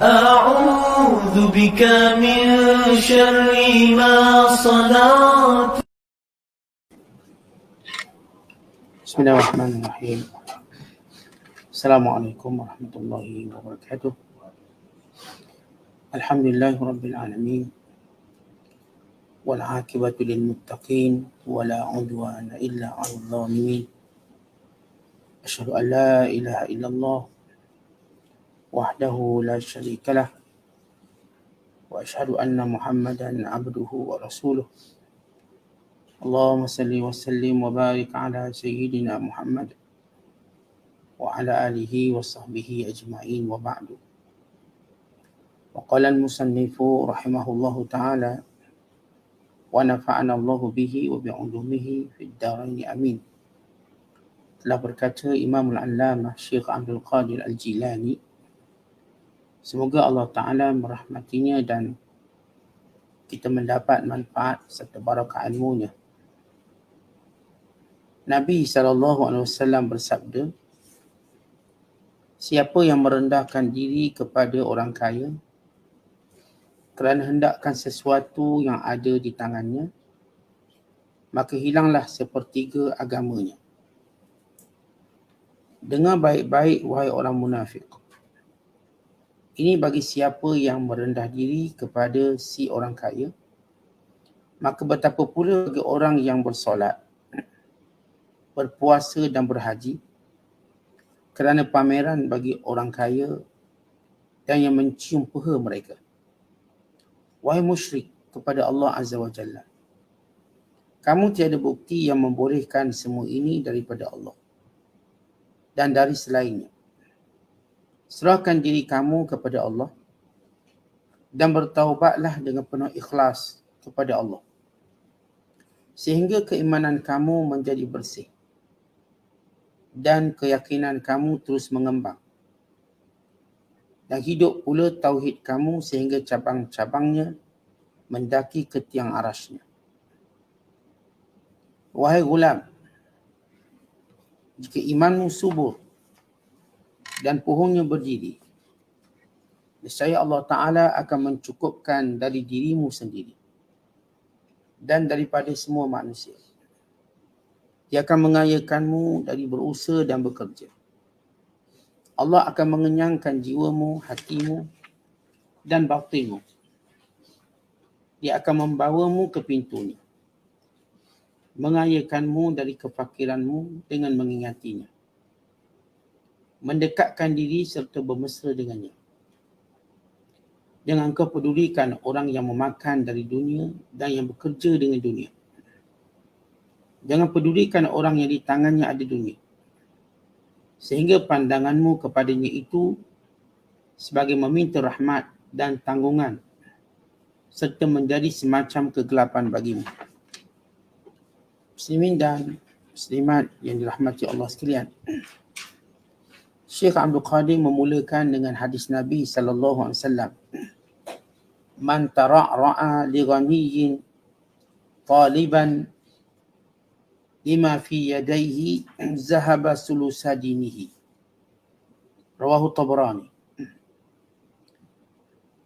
أعوذ بك من شر ما صنعت. Bismillahirrahmanirrahim. Assalamualaikum warahmatullahi wabarakatuh. Alhamdulillahirabbil alamin. Wal 'aqibatu lil muttaqin wa la 'udwana illa 'alal zalimin. Asyhadu an la ilaha illallah wahdahu la syarika lah wa asyhadu anna Muhammadan 'abduhu wa rasuluh. Allahumma salli wa sallim wa barik ala sayyidina Muhammad wa ala alihi wa sahbihi ajma'in wa ba'du. Wa qala al-musannifu rahimahullahu ta'ala wa nafa'ana Allahu bihi wa bi'ulumihi fid dharain amin. Telah berkata Imam al-Allamah Syekh Abdul Qadir Al-Jilani, semoga Allah Ta'ala merahmatinya dan kita mendapat manfaat serta barakah ilmunya. Nabi SAW bersabda, siapa yang merendahkan diri kepada orang kaya kerana hendakkan sesuatu yang ada di tangannya, maka hilanglah sepertiga agamanya. Dengar baik-baik wahai orang munafik. Ini bagi siapa yang merendah diri kepada si orang kaya, maka betapa pula bagi orang yang bersolat, berpuasa dan berhaji kerana pameran bagi orang kaya dan yang mencium peha mereka. Wahai musyrik kepada Allah Azza wa Jalla, kamu tiada bukti yang membolehkan semua ini daripada Allah dan dari selainnya. Serahkan diri kamu kepada Allah dan bertaubatlah dengan penuh ikhlas kepada Allah, sehingga keimanan kamu menjadi bersih dan keyakinan kamu terus mengembang, dan hidup pula tauhid kamu sehingga cabang-cabangnya mendaki ke tiang arasnya. Wahai gulam, jika imanmu subur dan pohonnya berdiri, nescaya Allah Ta'ala akan mencukupkan dari dirimu sendiri dan daripada semua manusia. Dia akan mengayakanmu dari berusaha dan bekerja. Allah akan mengenyangkan jiwamu, hatimu dan batinmu. Dia akan membawamu ke pintunya, mengayakanmu dari kefakiranmu dengan mengingatinya, mendekatkan diri serta bermesra dengannya. Jangan kau pedulikan orang yang memakan dari dunia dan yang bekerja dengan dunia. Jangan pedulikan orang yang di tangannya ada dunia, sehingga pandanganmu kepadanya itu sebagai meminta rahmat dan tanggungan serta menjadi semacam kegelapan bagimu. Muslimin dan muslimat yang dirahmati Allah sekalian, Syekh Abdul Qadir memulakan dengan hadis Nabi SAW. Man tara'ra'a li ghaniyyin taliban lima fi yadayhi zahaba sulusa dinihi. Rawahu Tabrani.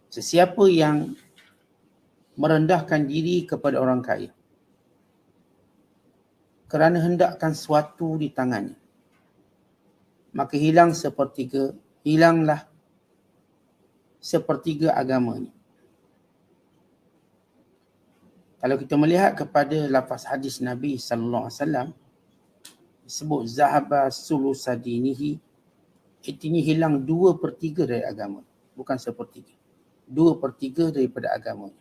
Sesiapa yang merendahkan diri kepada orang kaya kerana hendakkan sesuatu di tangannya, maka hilanglah sepertiga agamanya. Kalau kita melihat kepada lafaz hadis Nabi SAW, disebut zahaba sulusa dinihi, artinya hilang 2/3 dari agama, bukan sepertiga. 2/3 daripada agamanya.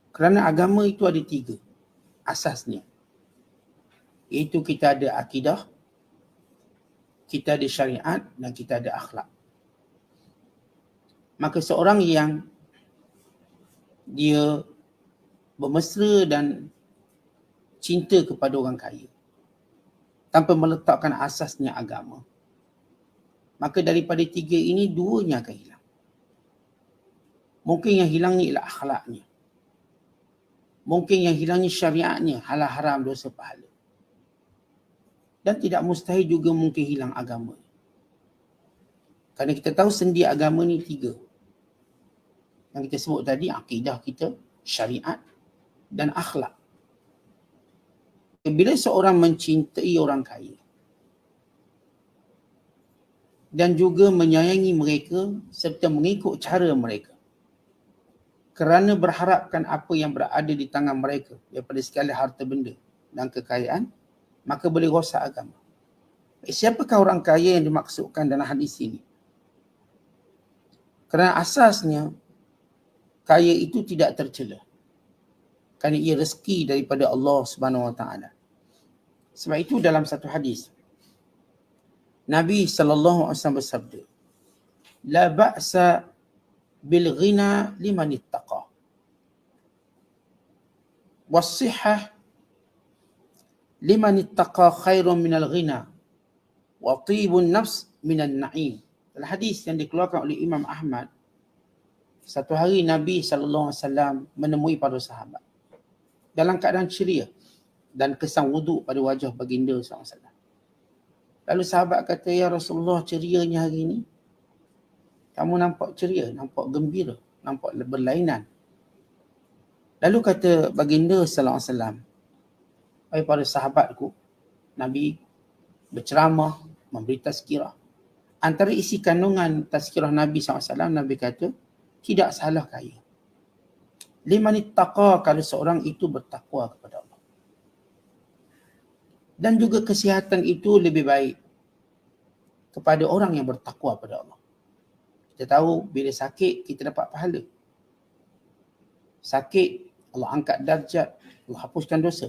Kerana agama itu ada 3 asasnya, iaitu kita ada akidah, kita ada syariat dan kita ada akhlak. Maka seorang yang dia bermesra dan cinta kepada orang kaya tanpa meletakkan asasnya agama, maka daripada 3 ini 2-nya akan hilang. Mungkin yang hilangnya ialah akhlaknya, mungkin yang hilangnya syariatnya, halal haram, dosa pahala, dan tidak mustahil juga mungkin hilang agama. Kerana kita tahu sendi agama ni 3. Yang kita sebut tadi, akidah kita, syariat dan akhlak. Bila seorang mencintai orang kaya dan juga menyayangi mereka serta mengikut cara mereka kerana berharapkan apa yang berada di tangan mereka daripada segala harta benda dan kekayaan, maka boleh rosak agama. Siapakah orang kaya yang dimaksudkan dalam hadis ini? Kerana asasnya kaya itu tidak tercela, kerana ia rezeki daripada Allah Subhanahu Wa Taala. Sebab itu dalam satu hadis Nabi sallallahu alaihi wasallam bersabda, la ba'sa bil ghina liman ittaqa was-sihhah liman ittaqa khairun minal ghina wa tibun nafs minan na'im. Dalam hadis yang dikeluarkan oleh Imam Ahmad, satu hari Nabi sallallahu alaihi wasallam menemui para sahabat dalam keadaan ceria dan kesan wuduk pada wajah baginda SAW. Lalu sahabat kata, ya Rasulullah, cerianya hari ini, kamu nampak ceria, nampak gembira, nampak berlainan. Lalu kata baginda SAW, wahai para sahabatku, Nabi berceramah, memberi tazkirah. Antara isi kandungan tazkirah Nabi SAW, Nabi kata, tidak salah kaya. Liman ittaqa, kalau seorang itu bertakwa kepada Allah. Dan juga kesihatan itu lebih baik kepada orang yang bertakwa pada Allah. Kita tahu bila sakit kita dapat pahala. Sakit Allah angkat darjat, Allah hapuskan dosa.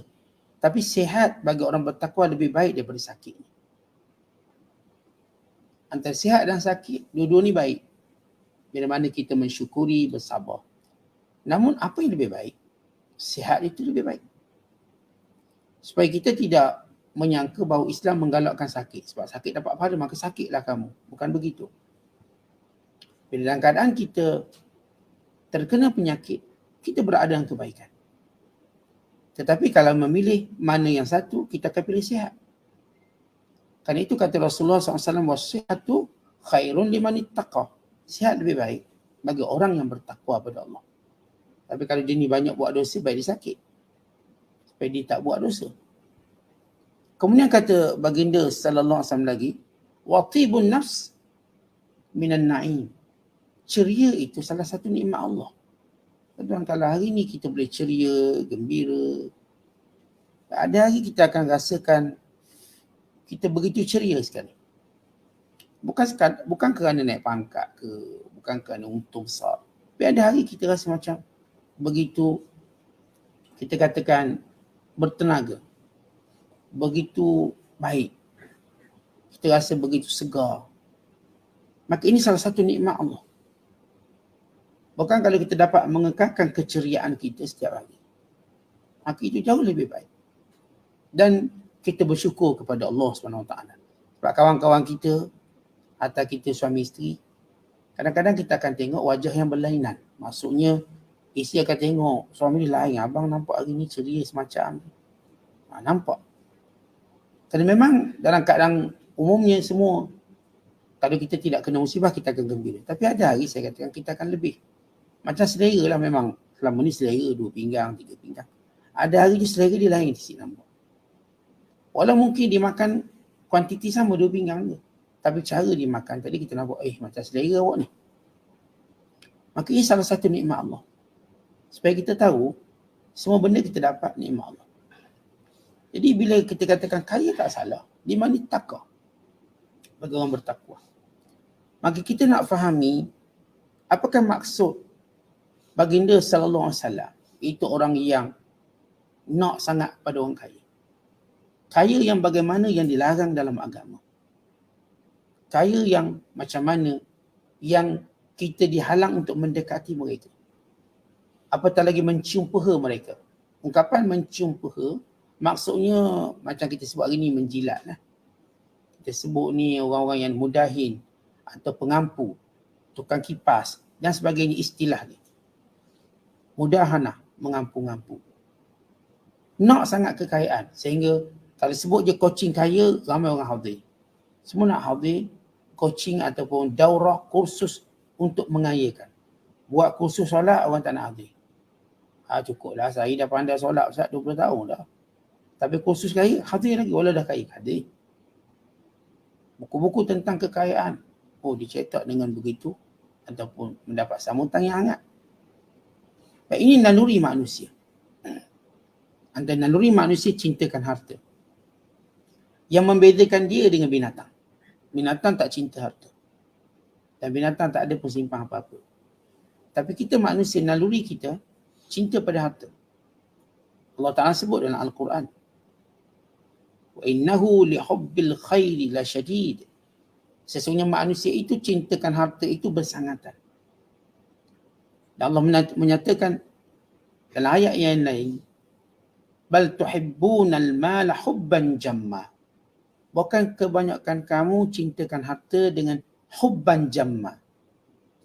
Tapi sihat bagi orang bertakwa lebih baik daripada sakit. Antara sihat dan sakit, dua-dua ni baik. Bila mana kita mensyukuri, bersabar. Namun apa yang lebih baik? Sihat itu lebih baik. Supaya kita tidak menyangka bahawa Islam menggalakkan sakit. Sebab sakit dapat pahala, maka sakitlah kamu. Bukan begitu. Bila dalam keadaan kita terkena penyakit, kita berada dalam kebaikan. Tetapi kalau memilih mana yang satu, kita akan pilih sihat. Kerana itu kata Rasulullah SAW, wasihatu khairun liman ittaqa. Sihat lebih baik bagi orang yang bertakwa pada Allah. Tapi kalau dia ni banyak buat dosa, baik dia sakit. Supaya dia tak buat dosa. Kemudian kata baginda sallallahu alaihi wasallam lagi, wa tibun nafs minan na'im. Ceria itu salah satu nikmat Allah. Tuan, kalau hari ni kita boleh ceria, gembira, ada hari kita akan rasakan kita begitu ceria sekali. Bukan kerana naik pangkat ke, bukan kerana untung besar. Tapi ada hari kita rasa macam begitu, kita katakan bertenaga, begitu baik, kita rasa begitu segar. Maka ini salah satu nikmat Allah. Bukan kalau kita dapat mengekalkan keceriaan kita setiap hari, maka itu jauh lebih baik. Dan kita bersyukur kepada Allah SWT. Sebab kawan-kawan kita atau kita suami isteri, kadang-kadang kita akan tengok wajah yang berlainan. Maksudnya isteri akan tengok suami dia lain, abang nampak hari ni ceria semacam ni. Nampak. Kerana memang dalam keadaan umumnya semua, kalau kita tidak kena musibah, kita akan gembira. Tapi ada hari saya katakan kita akan lebih. Macam selera lah memang. Selama ni selera 2 pinggang, 3 pinggang. Ada hari dia selera dia lain di sini nampak. Walau mungkin dia makan kuantiti sama 2 pinggang je. Tapi cara dia makan tadi kita nampak, macam selera awak ni. Maka ini salah satu nikmat Allah. Supaya kita tahu, semua benda kita dapat nikmat Allah. Jadi bila kita katakan kaya tak salah, di mana takwa? Bagi orang bertakwa. Maka kita nak fahami apakah maksud baginda sallallahu alaihi wasallam itu orang yang nak sangat pada orang kaya. Kaya yang bagaimana yang dilarang dalam agama. Kaya yang macam mana yang kita dihalang untuk mendekati mereka. Apatah lagi mencium peha mereka. Ungkapan mencium peha maksudnya macam kita sebut hari ni menjilat lah. Kita sebut ni orang-orang yang mudahin atau pengampu, tukang kipas dan sebagainya istilah ni. Mudahanah, mengampu-ngampu. Nak sangat kekayaan sehingga kalau sebut je coaching kaya, ramai orang hadir. Semua nak hadir coaching ataupun daurah, kursus untuk mengayakan. Buat kursus solat orang tak nak hadir. Cukuplah saya dah pandai solat Ustaz 20 tahun dah. Tapi kursus kaya hadir lagi, walau dah kaya hadir. Buku-buku tentang kekayaan, dicetak dengan begitu ataupun mendapat sambutan yang hangat. Ini naluri manusia. Antara naluri manusia cintakan harta. Yang membezakan dia dengan binatang. Binatang tak cinta harta. Dan binatang tak ada pensimpan apa-apa. Tapi kita manusia, naluri kita cinta pada harta. Allah Ta'ala sebut dalam Al-Quran. Wa innahu lihubbil khairi la syadid. Sesungguhnya manusia itu cintakan harta itu bersangatan. Dan Allah menyatakan dalam ayat yang lain, bal tuhibbunal mala hubban jamma. Bukan kebanyakan kamu cintakan harta dengan hubban jamma.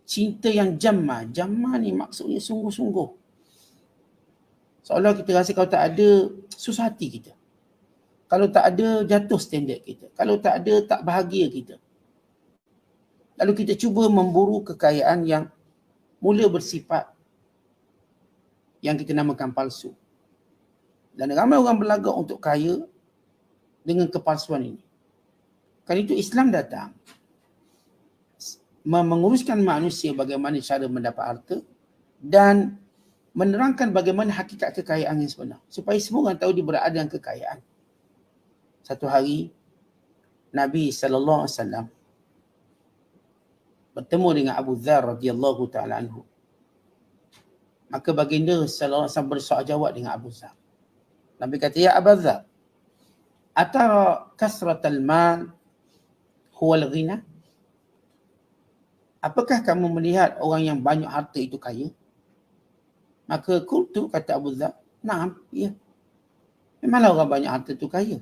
Cinta yang jamma. Jamma ni maksudnya sungguh-sungguh. Seolah kita rasa kalau tak ada, susah hati kita. Kalau tak ada, jatuh standard kita. Kalau tak ada, tak bahagia kita. Lalu kita cuba memburu kekayaan yang mula bersifat yang kita namakan palsu. Dan ramai orang berlagak untuk kaya dengan kepalsuan ini. Kan itu Islam datang menguruskan manusia bagaimana cara mendapat harta dan menerangkan bagaimana hakikat kekayaan yang sebenar. Supaya semua orang tahu dia berada dalam kekayaan. Satu hari, Nabi SAW bertemu dengan Abu Dzar radhiyallahu ta'ala anhu. Maka baginda sallallahu alaihi wasallam bersoal jawab dengan Abu Dzar. Nabi kata, ya Abu Dzar, atara kasratal mal huwal ghina? Apakah kamu melihat orang yang banyak harta itu kaya? Maka qultu, kata Abu Dzar, na'am, ya. Memanglah orang banyak harta itu kaya.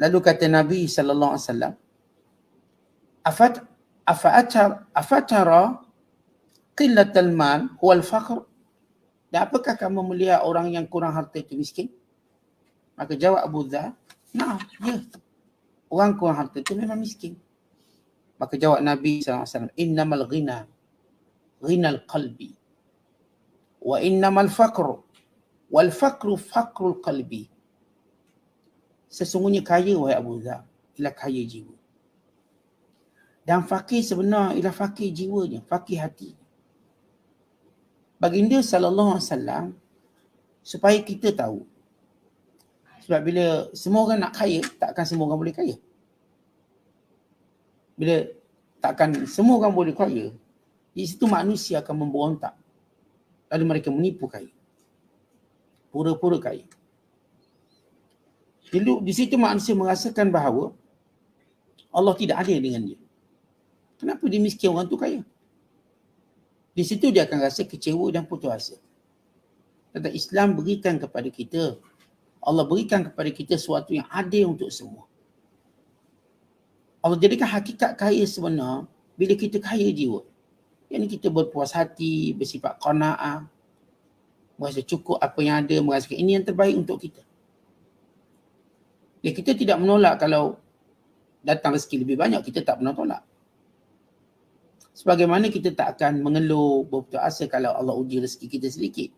Lalu kata Nabi sallallahu alaihi wasallam, afatara qillatal mal huwal faqr? Dan apakah kamu melihat orang yang kurang harta itu miskin? Maka jawab Abu Dzar, nah, ya. Orang kurang harta itu memang miskin. Maka jawab Nabi SAW, innamal ghina, ghinal qalbi. Wa innamal faqru, wal faqru faqrul qalbi. Sesungguhnya kaya, wahai Abu Dzar, ialah kaya jiwa. Dan fakir sebenar ialah fakir jiwanya, fakir hati. Baginda SAW, supaya kita tahu. Sebab bila semua orang nak kaya, takkan semua orang boleh kaya. Bila takkan semua orang boleh kaya, di situ manusia akan memberontak. Lalu mereka menipu kaya. Pura-pura kaya. Di situ manusia merasakan bahawa Allah tidak adil dengan dia. Kenapa dia miskin, orang tu kaya? Di situ dia akan rasa kecewa dan putus asa. Tetapi Islam berikan kepada kita, Allah berikan kepada kita sesuatu yang adil untuk semua. Allah jadikan hakikat kaya sebenar bila kita kaya jiwa. Yang kita berpuas hati, bersifat qanaah, merasa cukup apa yang ada, merasakan ini yang terbaik untuk kita. Ya, kita tidak menolak kalau datang rezeki lebih banyak, kita tak pernah tolak. Sebagaimana kita tak akan mengeluh, berputus asa kalau Allah uji rezeki kita sedikit.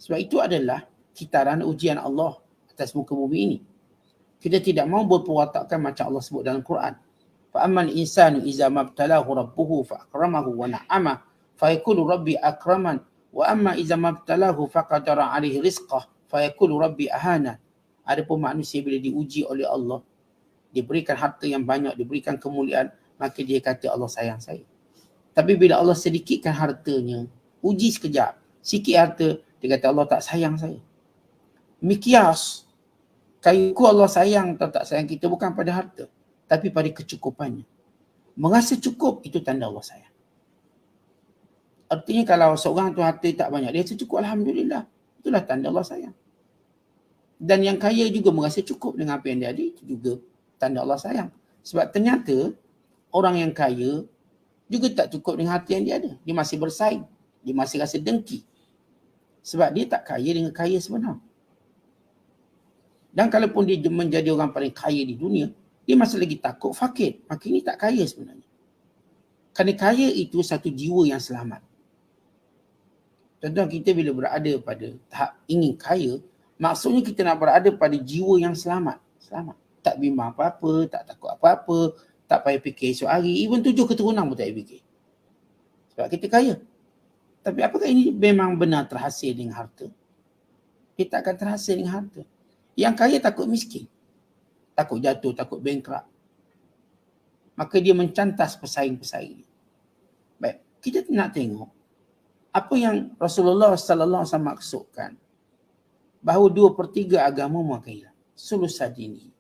Sebab itu adalah kitaran ujian Allah atas muka bumi ini. Kita tidak mahu berperwatakan macam Allah sebut dalam Quran. Fa'ammal insanu iza mabtalahu rabbuhu fa'akramahu wa na'amah fayaqulu rabbi akraman wa amma iza mabtalahu faqadara alaihi rizqah fayaqulu rabbi ahana. Adapun manusia bila diuji oleh Allah, diberikan harta yang banyak, diberikan kemuliaan, maka dia kata Allah sayang saya. Tapi bila Allah sedikitkan hartanya, uji sekejap, sikit harta, dia kata Allah tak sayang saya. Mikyas, kayuku Allah sayang atau tak sayang kita bukan pada harta, tapi pada kecukupannya. Merasa cukup, itu tanda Allah sayang. Artinya kalau seorang tu harta tak banyak, dia rasa cukup, Alhamdulillah. Itulah tanda Allah sayang. Dan yang kaya juga merasa cukup dengan apa yang dia ada, itu juga tanda Allah sayang. Sebab ternyata orang yang kaya juga tak cukup dengan harta yang dia ada. Dia masih bersaing. Dia masih rasa dengki. Sebab dia tak kaya dengan kaya sebenar. Dan kalaupun dia menjadi orang paling kaya di dunia, Dia masih lagi takut fakir. Maka ini tak kaya sebenarnya. Kerana kaya itu satu jiwa yang selamat. Contoh kita bila berada pada tahap ingin kaya, maksudnya kita nak berada pada jiwa yang selamat. Selamat. Tak bimbang apa-apa, tak takut apa-apa, tak payah fikir esok hari. Even 7 keturunan pun tak payah fikir. Sebab kita kaya. Tapi apakah ini memang benar terhasil dengan harta? Dia tak akan terhasil dengan harta. Yang kaya takut miskin. Takut jatuh, takut bankrupt. Maka dia mencantas pesaing-pesaing. Baik, kita nak tengok apa yang Rasulullah sallallahu alaihi wasallam maksudkan. Bahawa 2/3 agama akan hilang. Sulusa dini.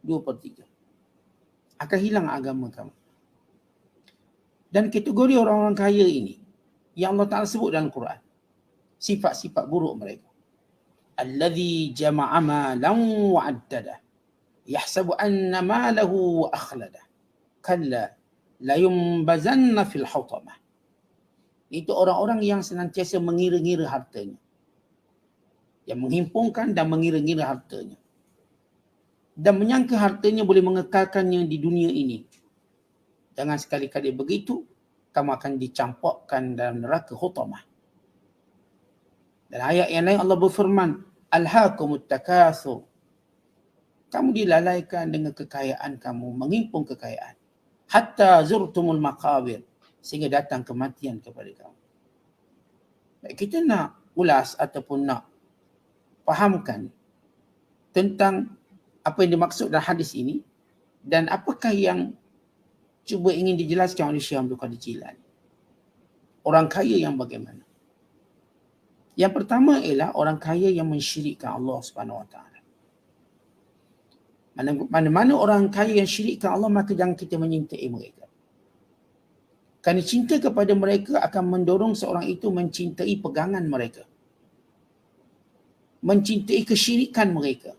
2/3. Akan hilang agama kamu. Dan kategori orang-orang kaya ini, yang Allah Ta'ala sebut dalam Quran, sifat-sifat buruk mereka. Alladhi jama'a malan wa'addadah. Yahsabu anna malahu wa akhladah. Kalla la yumbazanna fil hutamah. Itu orang-orang yang senantiasa mengira-ngira hartanya. Yang menghimpunkan dan mengira-ngira hartanya. Dan menyangka hartanya boleh mengekalkannya di dunia ini. Jangan sekali-kali begitu, kamu akan dicampakkan dalam neraka hutamah. Dan ayat yang lain Allah berfirman, Alhaakumut takatsur. Kamu dilalaikan dengan kekayaan kamu, menghimpun kekayaan. Hatta zurtumul maqabir. Sehingga datang kematian kepada kamu. Baik, kita nak ulas ataupun nak fahamkan tentang apa yang dimaksud dalam hadis ini dan apakah yang cuba ingin dijelaskan oleh Syekh Abdul Qadir Jilani. Orang kaya yang bagaimana? Yang pertama ialah orang kaya yang mensyirikkan Allah Subhanahu Wa Taala. Mana-mana orang kaya yang syirikkan Allah, maka jangan kita menyintai mereka. Kerana cinta kepada mereka akan mendorong seorang itu mencintai pegangan mereka. Mencintai kesyirikan mereka.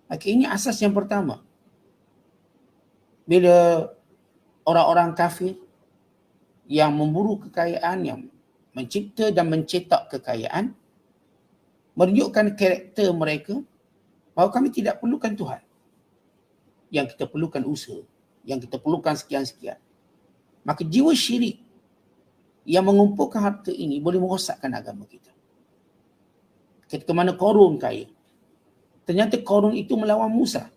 Maka ini asas yang pertama. Bila orang-orang kafir yang memburu kekayaan, yang mencipta dan mencetak kekayaan, menunjukkan karakter mereka bahawa kami tidak perlukan Tuhan. Yang kita perlukan usaha. Yang kita perlukan sekian-sekian. Maka jiwa syirik yang mengumpulkan harta ini boleh merosakkan agama kita. Ketika mana Qarun kaya, ternyata Qarun itu melawan Musa,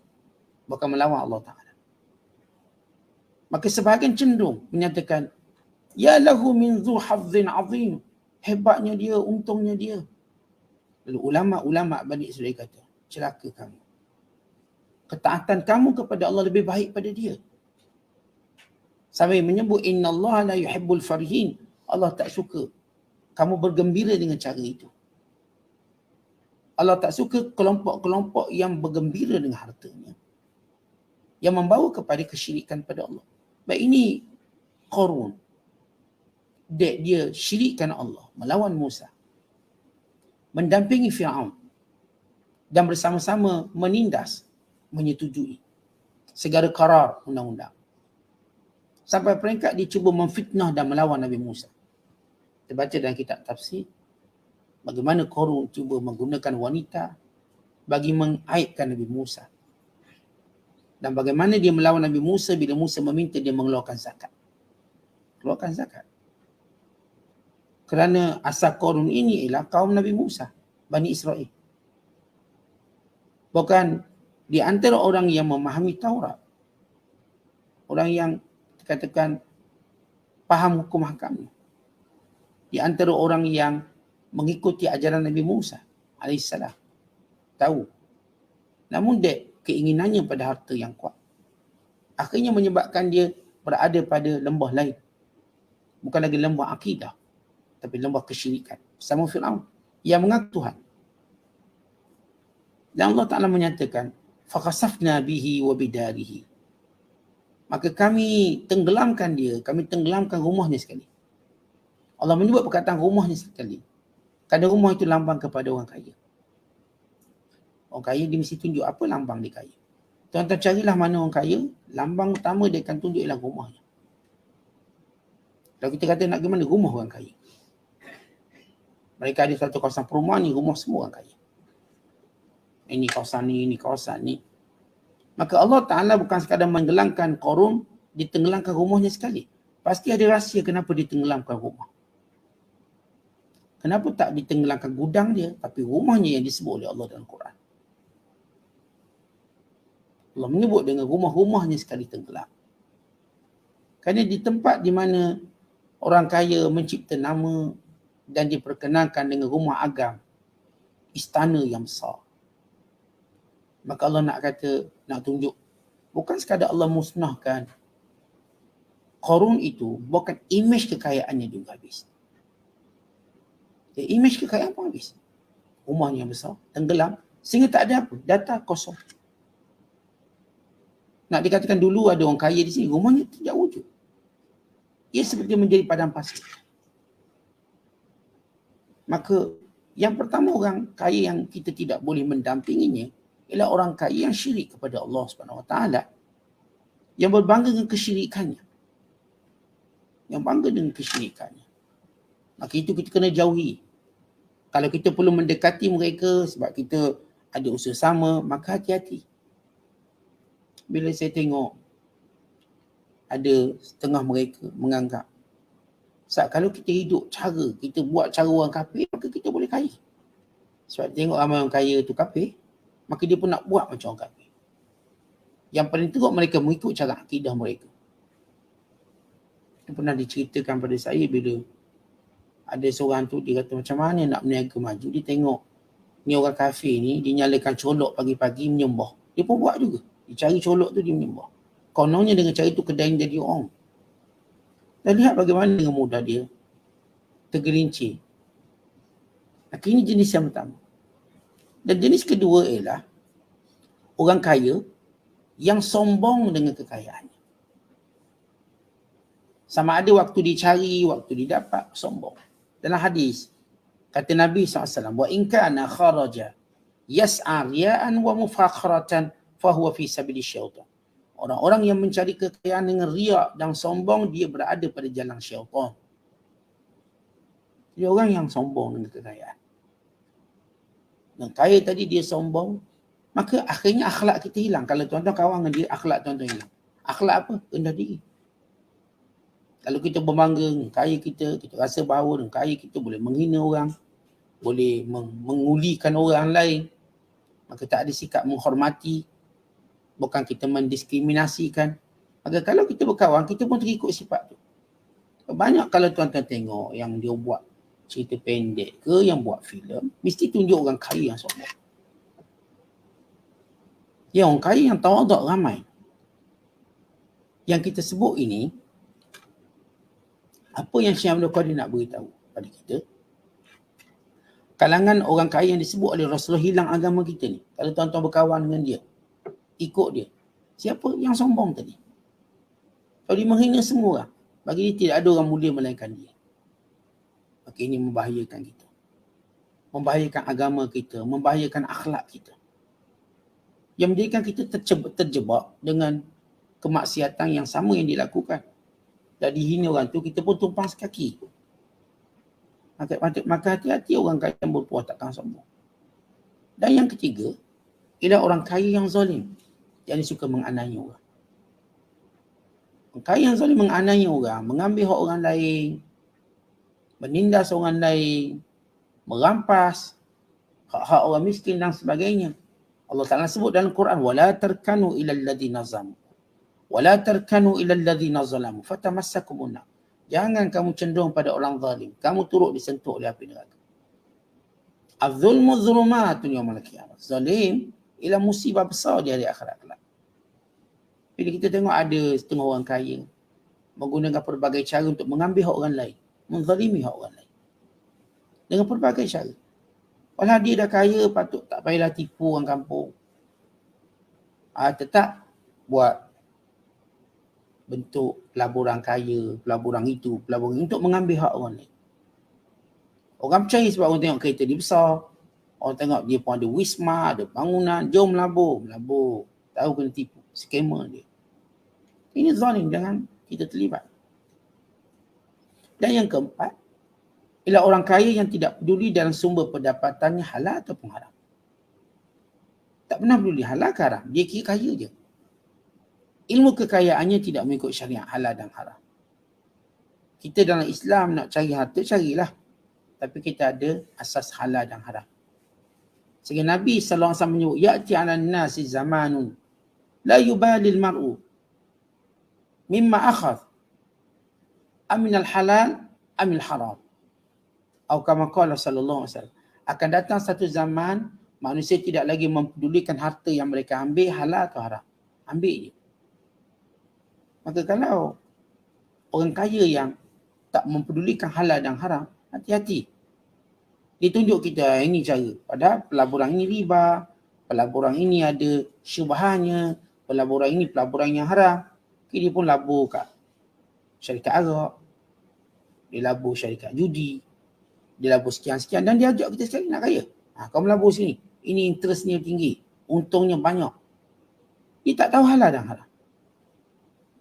bukan melawan Allah Ta'ala. Maka sebahagian cenderung menyatakan, ya lahu min dhu hadzin azim. Hebatnya dia, untungnya dia. Lalu ulama' Bani Israel kata, celaka kamu. Ketaatan kamu kepada Allah lebih baik pada dia. Sampai menyebut innallaha la yuhibbul farihin. Allah tak suka kamu bergembira dengan cara itu. Allah tak suka kelompok-kelompok yang bergembira dengan hartanya, yang membawa kepada kesyirikan pada Allah. Baik, ini Qarun. Dia syirikkan Allah, melawan Musa, mendampingi Fir'aun dan bersama-sama menindas, menyetujui segala qarar undang-undang. Sampai peringkat dia cuba memfitnah dan melawan Nabi Musa. Kita baca dalam kitab tafsir bagaimana Qarun cuba menggunakan wanita bagi mengaibkan Nabi Musa. Dan bagaimana dia melawan Nabi Musa bila Musa meminta dia mengeluarkan zakat. Keluarkan zakat. Kerana asal Qarun ini ialah kaum Nabi Musa, Bani Israel. Bukan di antara orang yang memahami Taurat. Orang yang katakan faham hukum hakamnya. Di antara orang yang mengikuti ajaran Nabi Musa alaihissalam. Tahu. Namun keinginannya pada harta yang kuat. Akhirnya menyebabkan dia berada pada lembah lain. Bukan lagi lembah akidah, tapi lembah kesyirikan. Bersama Fir'aun yang mengaku Tuhan. Dan Allah Ta'ala menyatakan, فَخَسَفْنَا بِهِ وَبِدَارِهِ. Maka kami tenggelamkan dia, kami tenggelamkan rumahnya sekali. Allah menyebut perkataan rumahnya sekali. Kerana rumah itu lambang kepada orang kaya. Orang kaya dia mesti tunjuk apa lambang dia kaya. Tuan-tuan carilah mana orang kaya, lambang utama dia akan tunjuk ialah rumahnya. Kalau kita kata nak ke mana, rumah orang kaya. Mereka ada satu kawasan perumahan ni, rumah semua orang kaya. Ini kawasan ni, ini kawasan ni. Maka Allah Ta'ala bukan sekadar menenggelamkan Qarun, ditenggelamkan rumahnya sekali. Pasti ada rahsia kenapa ditenggelamkan rumah. Kenapa tak ditenggelamkan gudang dia, tapi rumahnya yang disebut oleh Allah dalam Quran. Allah menyebut dengan rumah-rumahnya sekali tenggelam. Kerana di tempat di mana orang kaya mencipta nama dan diperkenalkan dengan rumah agam, istana yang besar. Maka Allah nak kata, nak tunjuk, bukan sekadar Allah musnahkan Qarun itu, bukan imej kekayaannya juga habis. Imej kekayaan pun habis. Rumahnya yang besar, tenggelam, sehingga tak ada apa, data kosong. Nak dikatakan dulu ada orang kaya di sini, rumahnya tidak wujud. Ia seperti menjadi padang pasir. Maka yang pertama orang kaya yang kita tidak boleh mendampinginya ialah orang kaya yang syirik kepada Allah Subhanahu Wa Taala, yang berbangga dengan kesyirikannya. Yang bangga dengan kesyirikannya. Maka itu kita kena jauhi. Kalau kita perlu mendekati mereka sebab kita ada usaha sama, maka hati-hati. Bila saya tengok ada setengah mereka menganggap kalau kita hidup cara, kita buat cara orang kafir, maka kita boleh kaya. Sebab tengok ramai orang kaya tu kafir, maka dia pun nak buat macam orang kafir. Yang paling teruk mereka mengikut cara akidah mereka. Pernah diceritakan pada saya bila ada seorang tu, dia kata macam mana nak berniaga maju. Dia tengok ni orang kafir ni, dia nyalakan colok pagi-pagi menyembah. Dia pun buat juga. Dia cari colok tu, dia menyembah. Kononnya dengan cara itu kedai jadi orang. Dan lihat bagaimana dengan mudah dia tergelincir. Maka ini jenis yang pertama. Dan jenis kedua ialah orang kaya yang sombong dengan kekayaannya. Sama ada waktu dicari, waktu didapat, sombong. Dalam hadis, kata Nabi SAW, wa in kana kharaja yas'a riya'an wa mufakharatan fahuwa fi sabili syaitan. Orang-orang yang mencari kekayaan dengan riak dan sombong, dia berada pada jalan syaitan. Jadi orang yang sombong dengan kekayaan. Dan kaya tadi dia sombong, maka akhirnya akhlak kita hilang. Kalau tuan-tuan kawan dengan dia, akhlak tuan-tuan hilang. Akhlak apa? Rendah diri. Kalau kita berbangga dengan kaya kita rasa bahawa dengan kaya kita boleh menghina orang, boleh mengulikan orang lain, maka tak ada sikap menghormati, bukan kita mendiskriminasikan. Maka kalau kita berkawan, kita pun terikut sifat tu. Banyak kalau tuan-tuan tengok yang dia buat cerita pendek ke, yang buat filem, mesti tunjuk orang kaya yang sombong. Ya, orang kaya yang tawaduk ramai. Yang kita sebut ini, apa yang Syekh Abdul Qadir nak beritahu pada kita, kalangan orang kaya yang disebut oleh Rasulullah hilang agama kita ni. Kalau tuan-tuan berkawan dengan dia, ikut dia, siapa yang sombong tadi? Kalau dia menghina semua orang, bagi dia tidak ada orang mulia melainkan dia. Maka ini membahayakan kita, membahayakan agama kita, membahayakan akhlak kita, yang menjadikan kita terjebak dengan kemaksiatan yang sama yang dilakukan. Dan dihina orang tu, kita pun tumpang sekaki. Maka hati-hati orang kaya yang berpuas takkan sombong. Dan yang ketiga, ialah orang kaya yang zalim, yang suka menganiaya orang. Orang kaya yang zalim menganiaya orang, mengambil hak orang lain, menindas orang lain, merampas hak-hak orang miskin dan sebagainya. Allah Ta'ala sebut dalam Quran, وَلَا تَرْكَنُوا إِلَى الَّذِينَ ظَلَمُوا وَلَا تَرْكَنُوا إِلَى الَّذِينَ ظَلَمُوا فَتَمَسَّكُمُ النَّارُ. Jangan kamu cenderung pada orang zalim, kamu turut disentuh oleh api neraka. Az-zulmu dhulumatun yawmal qiyamah. Zalim ialah musibah besar di hari akhirat kelak. Bila kita tengok ada setengah orang kaya menggunakan pelbagai cara untuk mengambil hak orang lain, menzalimi hak orang lain dengan pelbagai cara. Walau dia dah kaya, patut tak payahlah tipu orang kampung. Tetap buat bentuk pelaburan kaya, pelaburan itu, pelaburan untuk mengambil hak orang lain. Orang percaya sebab orang tengok kereta dia besar, orang tengok dia pun ada wisma, ada bangunan, jom melabur. Tahu kena tipu, scammer dia. Ini zalim, jangan kita terlibat. Dan yang keempat, ialah orang kaya yang tidak peduli dalam sumber pendapatannya halal ataupun haram. Tak pernah peduli halal ke haram, dia kira kaya je. Ilmu kekayaannya tidak mengikut syariat halal dan haram. Kita dalam Islam nak cari harta, carilah. Tapi kita ada asas halal dan haram. Sehingga Nabi SAW menyebut, ya'ti 'alan nasi zamanun la yubalil mar'u mimma akhadh aminal halal amil haram. Atau kama qala sallallahu alaihi wasallam. Akan datang satu zaman manusia tidak lagi mempedulikan harta yang mereka ambil halal atau haram. Ambil je. Maka kalau orang kaya yang tak mempedulikan halal dan haram, hati-hati. Dia tunjuk kita ini cara. Padahal pelaburan ini riba, pelaburan ini ada syubhannya, pelaburan ini pelaburan yang haram. Dia pun labur kat syarikat Arab, dia labur syarikat judi, dia labur sekian-sekian dan dia ajak kita sekali nak kaya. Kau melabur sini, ini interestnya tinggi, untungnya banyak. Dia tak tahu halal dan haram.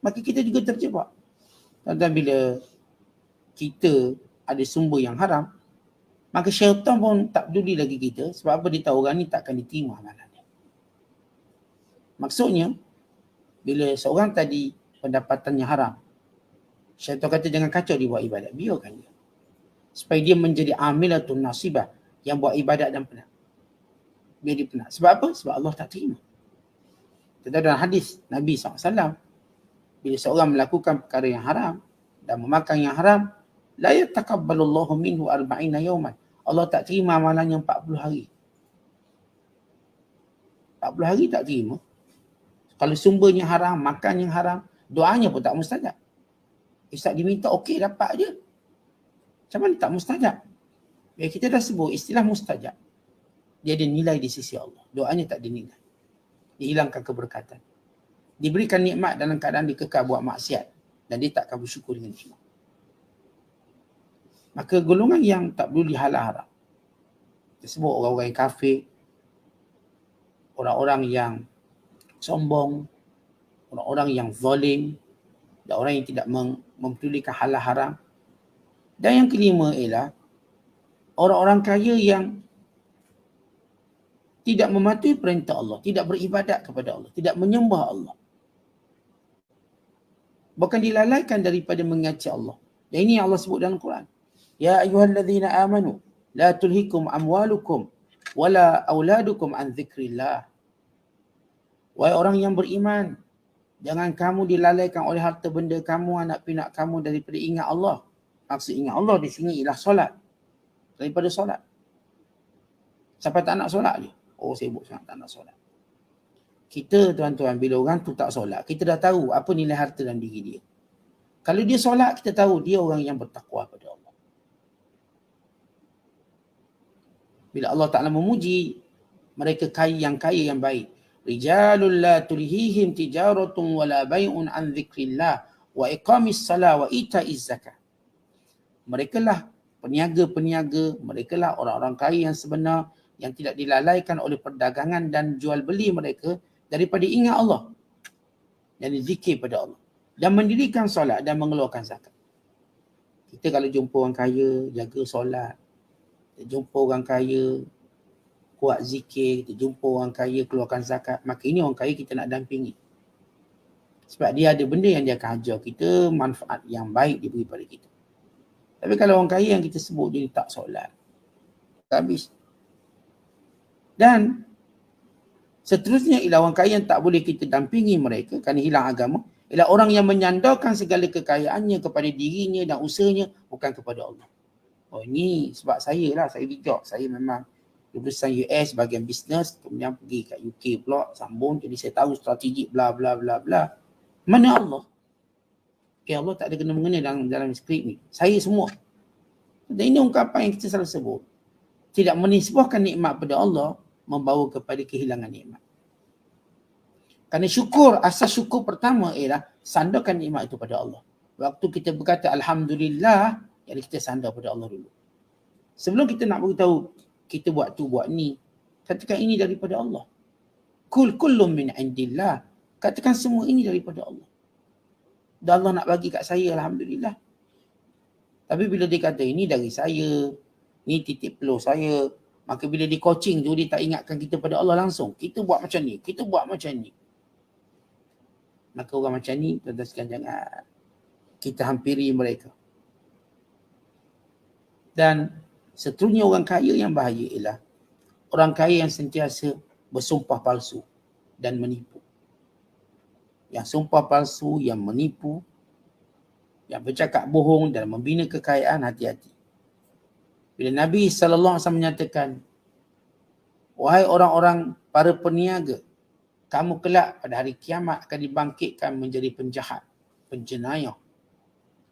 Maka kita juga terjebak. Dan bila kita ada sumber yang haram, maka syaitan pun tak peduli lagi kita sebab apa dia tahu orang ni takkan diterima amalan dia. Maksudnya, bila seorang tadi pendapatannya haram, syaitan kata jangan kacau dia buat ibadat, biarkan dia. Supaya dia menjadi amilatun nasibah yang buat ibadat dan penat. Biar dia penat. Sebab apa? Sebab Allah tak terima. Kita dalam hadis Nabi SAW, bila seorang melakukan perkara yang haram dan memakan yang haram, la yatakabbalullahu minhu 40 yawman. Allah tak terima amalannya 40 hari. 40 hari tak terima. Kalau sumbernya haram, makan yang haram, doanya pun tak mustajab. Ustaz diminta okey dapat je. Macam mana tak mustajab? Bila kita dah sebut istilah mustajab, dia ada nilai di sisi Allah. Doanya tak dinilai. Dihilangkan keberkatan. Diberikan nikmat dalam keadaan dia kekal buat maksiat dan dia tak akan bersyukur dengan nikmat. Maka golongan yang tak peduli halal haram, kita sebut orang-orang yang kafir, orang-orang yang sombong, orang-orang yang zalim, dan orang yang tidak mempedulikan halal haram. Dan yang kelima ialah orang-orang kaya yang tidak mematuhi perintah Allah, tidak beribadat kepada Allah, tidak menyembah Allah. Bahkan dilalaikan daripada mengaci Allah. Dan ini yang Allah sebut dalam Quran. Ya ayyuhallazina amanu la tulhikum amwalukum wala auladukum an dzikrillah. Wahai orang yang beriman, jangan kamu dilalaikan oleh harta benda kamu, anak pinak kamu daripada ingat Allah. Maksud ingat Allah di sini ialah solat. Daripada solat. Siapa tak nak solat dia? Oh, sibuk sangat tak nak solat. Kita tuan-tuan, bila orang tu tak solat, kita dah tahu apa nilai harta dalam diri dia. Kalau dia solat, kita tahu dia orang yang bertakwa pada Allah. Bila Allah Ta'ala memuji mereka yang kaya yang baik. Rijalul la tulhihim tijaratun wala bai'un an dzikrillah wa iqamis salah wa ita'iz zakah. Mereka lah peniaga-peniaga, mereka lah orang-orang kaya yang sebenar yang tidak dilalaikan oleh perdagangan dan jual beli mereka daripada ingat Allah dan zikir pada Allah dan mendirikan solat dan mengeluarkan zakat. Kita kalau jumpa orang kaya, jaga solat. Kita jumpa orang kaya, kuat zikir. Kita jumpa orang kaya, keluarkan zakat. Maka ini orang kaya kita nak dampingi. Sebab dia ada benda yang dia akan ajar kita, manfaat yang baik dia beri pada kita. Tapi kalau orang kaya yang kita sebut dia tak solat, habis. Dan seterusnya ialah orang kaya yang tak boleh kita dampingi mereka kerana hilang agama, ialah orang yang menyandarkan segala kekayaannya kepada dirinya dan usahanya, bukan kepada Allah. Oh, ini sebab saya lah, saya bijak. Saya memang lulusan US bahagian bisnes, kemudian pergi kat UK pula, sambung. Jadi saya tahu strategi bla bla bla bla. Mana Allah? Okay, Allah tak ada kena-mengena dalam skrip ni. Saya semua. Dan ini ungkapan yang kita selalu sebut. Tidak menisbahkan nikmat pada Allah membawa kepada kehilangan nikmat. Kerana syukur, asas syukur pertama ialah sandarkan nikmat itu pada Allah. Waktu kita berkata Alhamdulillah, jadi kita sandar pada Allah dulu. Sebelum kita nak beritahu kita buat tu buat ni, katakan ini daripada Allah. Kullum min indillah. Katakan semua ini daripada Allah. Dan Allah nak bagi kat saya, Alhamdulillah. Tapi bila dia kata ini dari saya, ni titip peluh saya, maka bila di coaching tu dia tak ingatkan kita pada Allah langsung. Kita buat macam ni, kita buat macam ni. Maka orang macam ni, tuan-tuan sekalian, jangan kita hampiri mereka. Dan seterusnya orang kaya yang bahaya ialah orang kaya yang sentiasa bersumpah palsu dan menipu. Yang sumpah palsu, yang menipu, yang bercakap bohong dan membina kekayaan, hati-hati. Bila Nabi SAW menyatakan, wahai orang-orang para peniaga, kamu kelak pada hari kiamat akan dibangkitkan menjadi penjahat, penjenayah.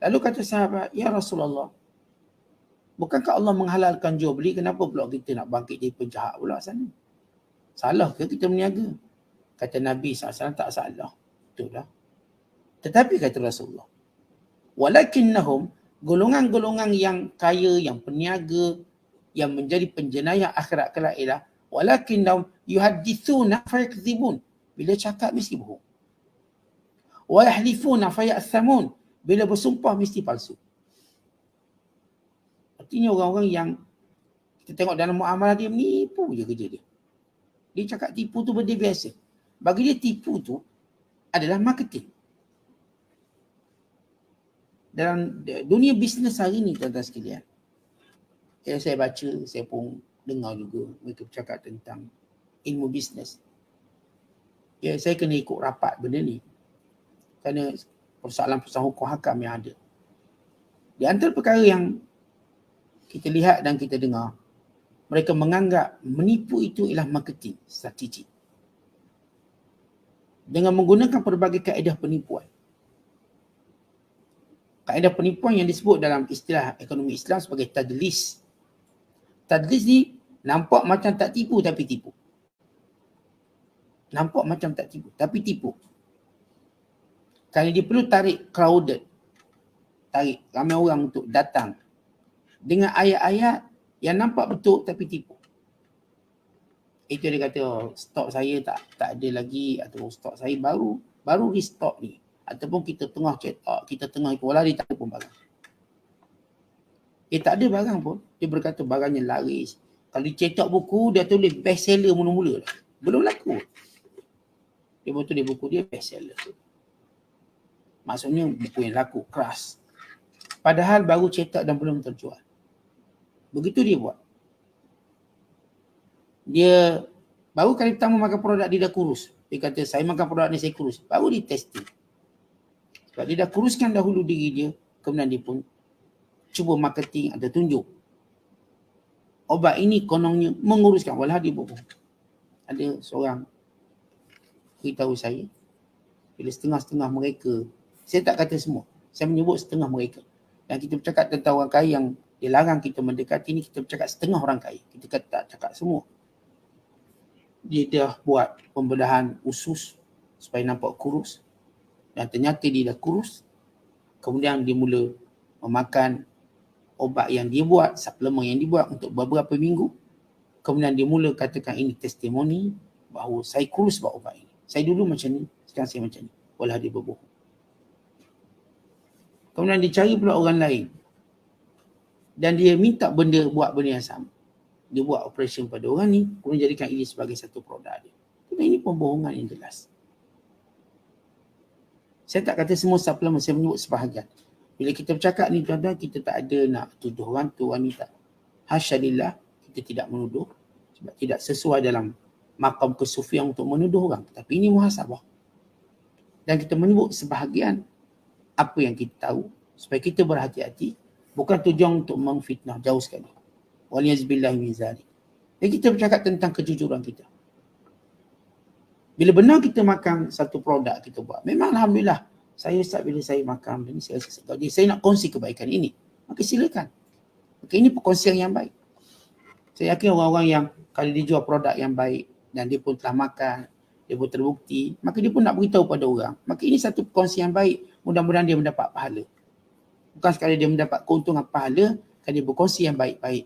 Lalu kata sahabat, ya Rasulullah, bukankah Allah menghalalkan jual beli, kenapa pula kita nak bangkit jadi penjahat pula sana? Salah ke kita berniaga? Kata Nabi SAW, tak salah. Betul lah. Tetapi kata Rasulullah, walakinnahum, golongan-golongan yang kaya, yang peniaga, yang menjadi penjenayah akhirat kelak ialah walakinnahum yuhaddithuna fayakdzibun. Bila cakap mesti bohong. Wa yahlifuna fayathamun. Bila bersumpah mesti palsu. Artinya orang-orang yang kita tengok dalam muamalah dia menipu je kerja dia. Dia cakap tipu tu benda biasa. Bagi dia tipu tu adalah marketing. Dalam dunia bisnes hari ni, tuan-tuan sekalian, saya baca, saya pun dengar juga mereka bercakap tentang ilmu bisnes. Ya, saya kena ikut rapat benda ni kerana persoalan-persoalan hukum hakam yang ada. Di antara perkara yang kita lihat dan kita dengar, mereka menganggap menipu itu ialah marketing strategi dengan menggunakan pelbagai kaedah penipuan. Kaedah penipuan yang disebut dalam istilah ekonomi Islam sebagai tadlis. Tadlis ni nampak macam tak tipu tapi tipu. Nampak macam tak tipu tapi tipu. Kerana dia perlu tarik crowded, tarik ramai orang untuk datang dengan ayat-ayat yang nampak betul tapi tipu. Itu dia kata, oh, stok saya tak ada lagi, atau stok saya baru restock ni, ataupun kita tengah cetak, kita tengah itu, walau dia tak ada pun barang. Tak ada barang pun, dia berkata barangnya laris. Kalau dia cetak buku, dia tulis best seller mula-mula dah. Belum laku. Dia betul buku dia best seller. Maksudnya buku yang laku, keras. Padahal baru cetak dan belum terjual. Begitu dia buat. Dia baru kali pertama makan produk dia dah kurus. Dia kata saya makan produk ni saya kurus. Baru dia testing. Sebab dia dah kuruskan dahulu diri dia, kemudian dia pun cuba marketing atau tunjuk obat ini kononnya menguruskan, walau dia bohong. Ada seorang beritahu saya, bila setengah-setengah mereka, saya tak kata semua, saya menyebut setengah mereka. Dan kita bercakap tentang orang kaya yang dilarang kita mendekati ni, kita bercakap setengah orang kaya. Kita kata tak cakap semua. Dia dah buat pembedahan usus supaya nampak kurus. Dan ternyata dia dah kurus. Kemudian dia mula memakan obat yang dia buat, suplemen yang dia buat untuk beberapa minggu. Kemudian dia mula katakan ini testimoni bahawa saya kurus sebab obat ini. Saya dulu macam ni, sekarang saya macam ni. Walau dia berbohong. Kemudian dia cari pula orang lain. Dan dia minta buat benda yang sama. Dia buat operation pada orang ni, kemudian jadikan ini sebagai satu produk dia. Ini pembohongan yang jelas. Saya tak kata semua suplemen, saya menyebut sebahagian. Bila kita bercakap ni tuan-tuan, kita tak ada nak tuduh orang tu wanita. Hasyalillah, kita tidak menuduh. Sebab tidak sesuai dalam makam kesufian untuk menuduh orang. Tapi ini muhasabah. Dan kita menyebut sebahagian apa yang kita tahu supaya kita berhati-hati. Bukan tujuan untuk mengfitnah, jauh sekali. Waliyazbillahi min zalik. Dan kita bercakap tentang kejujuran kita. Bila benar kita makan satu produk kita buat, memang alhamdulillah, saya Ustaz bila saya makan benda ni, saya nak kongsi kebaikan ini. Maka silakan. Maka ini perkongsian yang baik. Saya yakin orang-orang yang kalau dia jual produk yang baik dan dia pun telah makan, dia pun terbukti, maka dia pun nak beritahu pada orang. Maka ini satu perkongsian yang baik. Mudah-mudahan dia mendapat pahala. Bukan sekali dia mendapat keuntungan pahala, kan dia berkongsi yang baik-baik.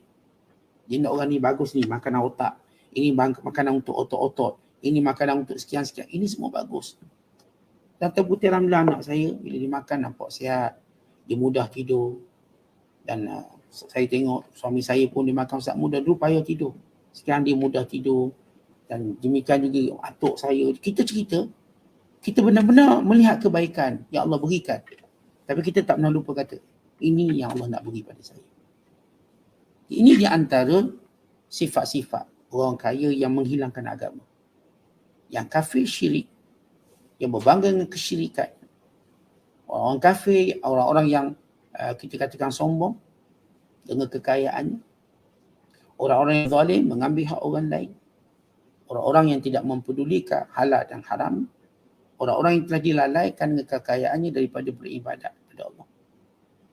Dia nak orang ni bagus ni, makanan otak. Ini makanan untuk otot-otot. Ini makanan untuk sekian-sekian. Ini semua bagus. Dan terbukti alhamdulillah anak saya, bila dia makan nampak sihat. Dia mudah tidur. Dan saya tengok suami saya pun dia makan saat mudah. Dulu payah tidur. Sekarang dia mudah tidur. Dan demikian juga atuk saya. Kita cerita. kita benar-benar melihat kebaikan yang Allah berikan. Tapi kita tak pernah lupa kata, ini yang Allah nak beri pada saya. Ini di antara sifat-sifat orang kaya yang menghilangkan agama. Yang kafir syirik, yang berbangga dengan kesyirikan. Orang kafir, orang-orang yang kita katakan sombong dengan kekayaannya. Orang-orang yang zalim mengambil hak orang lain. Orang-orang yang tidak mempedulikan halal dan haram. Orang-orang yang telah dilalaikan dengan kekayaannya daripada beribadat kepada Allah.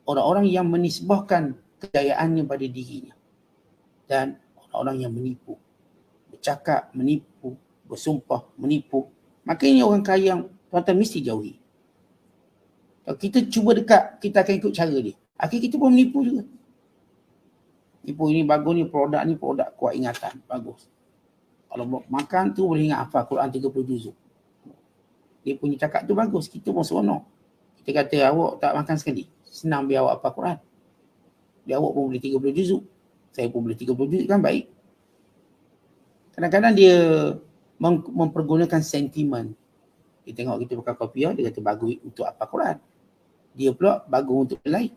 Orang-orang yang menisbahkan kejayaannya pada dirinya. Dan orang-orang yang menipu. Bercakap, menipu, bersumpah, menipu. Maka ini orang kaya yang tuan-tuan mesti jauhi. Kalau kita cuba dekat, kita akan ikut cara dia. Akhirnya kita pun menipu juga. Nipu ini bagus ni, produk kuat ingatan. Bagus. Kalau makan tu boleh ingat hafal Quran 30 juzuk. Dia punya cakap tu bagus. Kita pun seronok. Kita kata awak tak makan sekali. Senang biar awak hafal Quran. Biar awak pun boleh 30 juzuk. Saya pun boleh 30 juzuk, kan baik. Kadang-kadang dia mempergunakan sentimen. Dia tengok kita pakai kopiah, dia kata bagus untuk hafal Quran. Dia pula bagus untuk lain.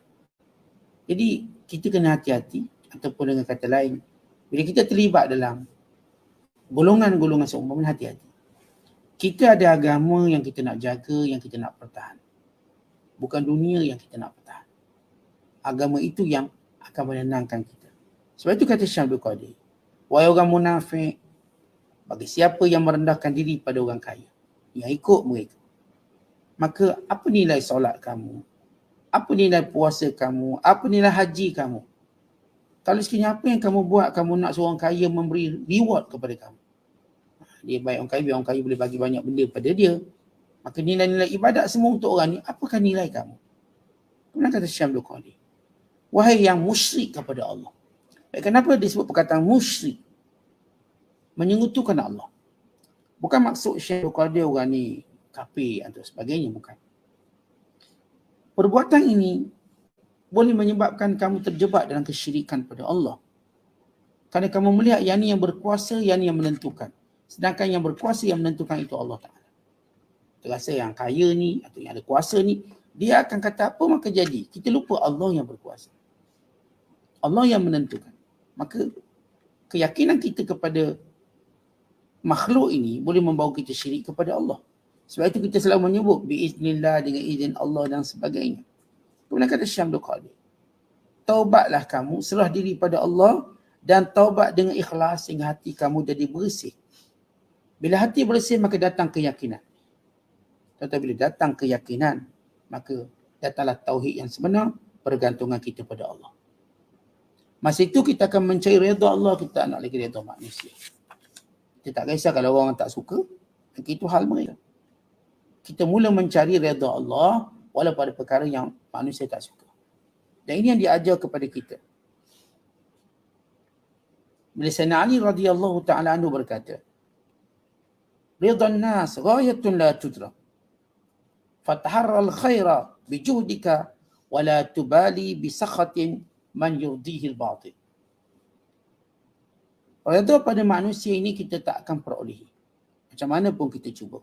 Jadi kita kena hati-hati, ataupun dengan kata lain, bila kita terlibat dalam golongan-golongan seumpama, hati-hati. Kita ada agama yang kita nak jaga, yang kita nak pertahan. Bukan dunia yang kita nak pertahan. Agama itu yang akan menenangkan kita. Sebab itu kata Syekh Abdul Qadir, wahai orang munafik, bagi siapa yang merendahkan diri pada orang kaya, yang ikut mereka, maka apa nilai solat kamu? Apa nilai puasa kamu? Apa nilai haji kamu? Kalau sekiranya apa yang kamu buat, kamu nak seorang kaya memberi reward kepada kamu. Dia baik orang kaya, biar orang kaya boleh bagi banyak benda pada dia. Maka nilai-nilai ibadat semua untuk orang ni, apakah nilai kamu? Kemudian kata Syekh Abdul Qadir, wahai yang musyrik kepada Allah. Kenapa disebut perkataan musyrik? Menyekutukan Allah. Bukan maksud Syekh Abdul Qadir orang ni kafir atau sebagainya, bukan. Perbuatan ini boleh menyebabkan kamu terjebak dalam kesyirikan pada Allah. Kerana kamu melihat yang ni yang berkuasa, yang ni yang menentukan. Sedangkan yang berkuasa yang menentukan itu Allah Ta'ala. Terasa yang kaya ni atau yang ada kuasa ni, dia akan kata apa maka jadi. Kita lupa Allah yang berkuasa. Allah yang menentukan. Maka keyakinan kita kepada makhluk ini boleh membawa kita syirik kepada Allah. Sebab itu kita selalu menyebut biiznillah, dengan izin Allah dan sebagainya. Kemudian kata Syekh Abdul Qadir, taubatlah kamu, serah diri pada Allah dan taubat dengan ikhlas sehingga hati kamu jadi bersih. Bila hati bersih maka datang keyakinan. Tetapi bila datang keyakinan, maka datanglah tauhid yang sebenar, pergantungan kita pada Allah. Masa itu kita akan mencari redha Allah, kita tak nak lagi redha manusia. Kita tak kisah kalau orang tak suka, itu hal mereka. Kita mula mencari redha Allah walaupun pada perkara yang manusia tak suka. Dan ini yang diajar kepada kita. Bila Sayyidina Ali radhiyallahu ta'ala anhu berkata, ridha an-nas ghayatun la tudrak. Fataharra al-khaira bijuhdika wa la tubali bisakhatin man yurdihi al-batil. Redha pada manusia ini kita tak akan perolehi. Macam mana pun kita cuba.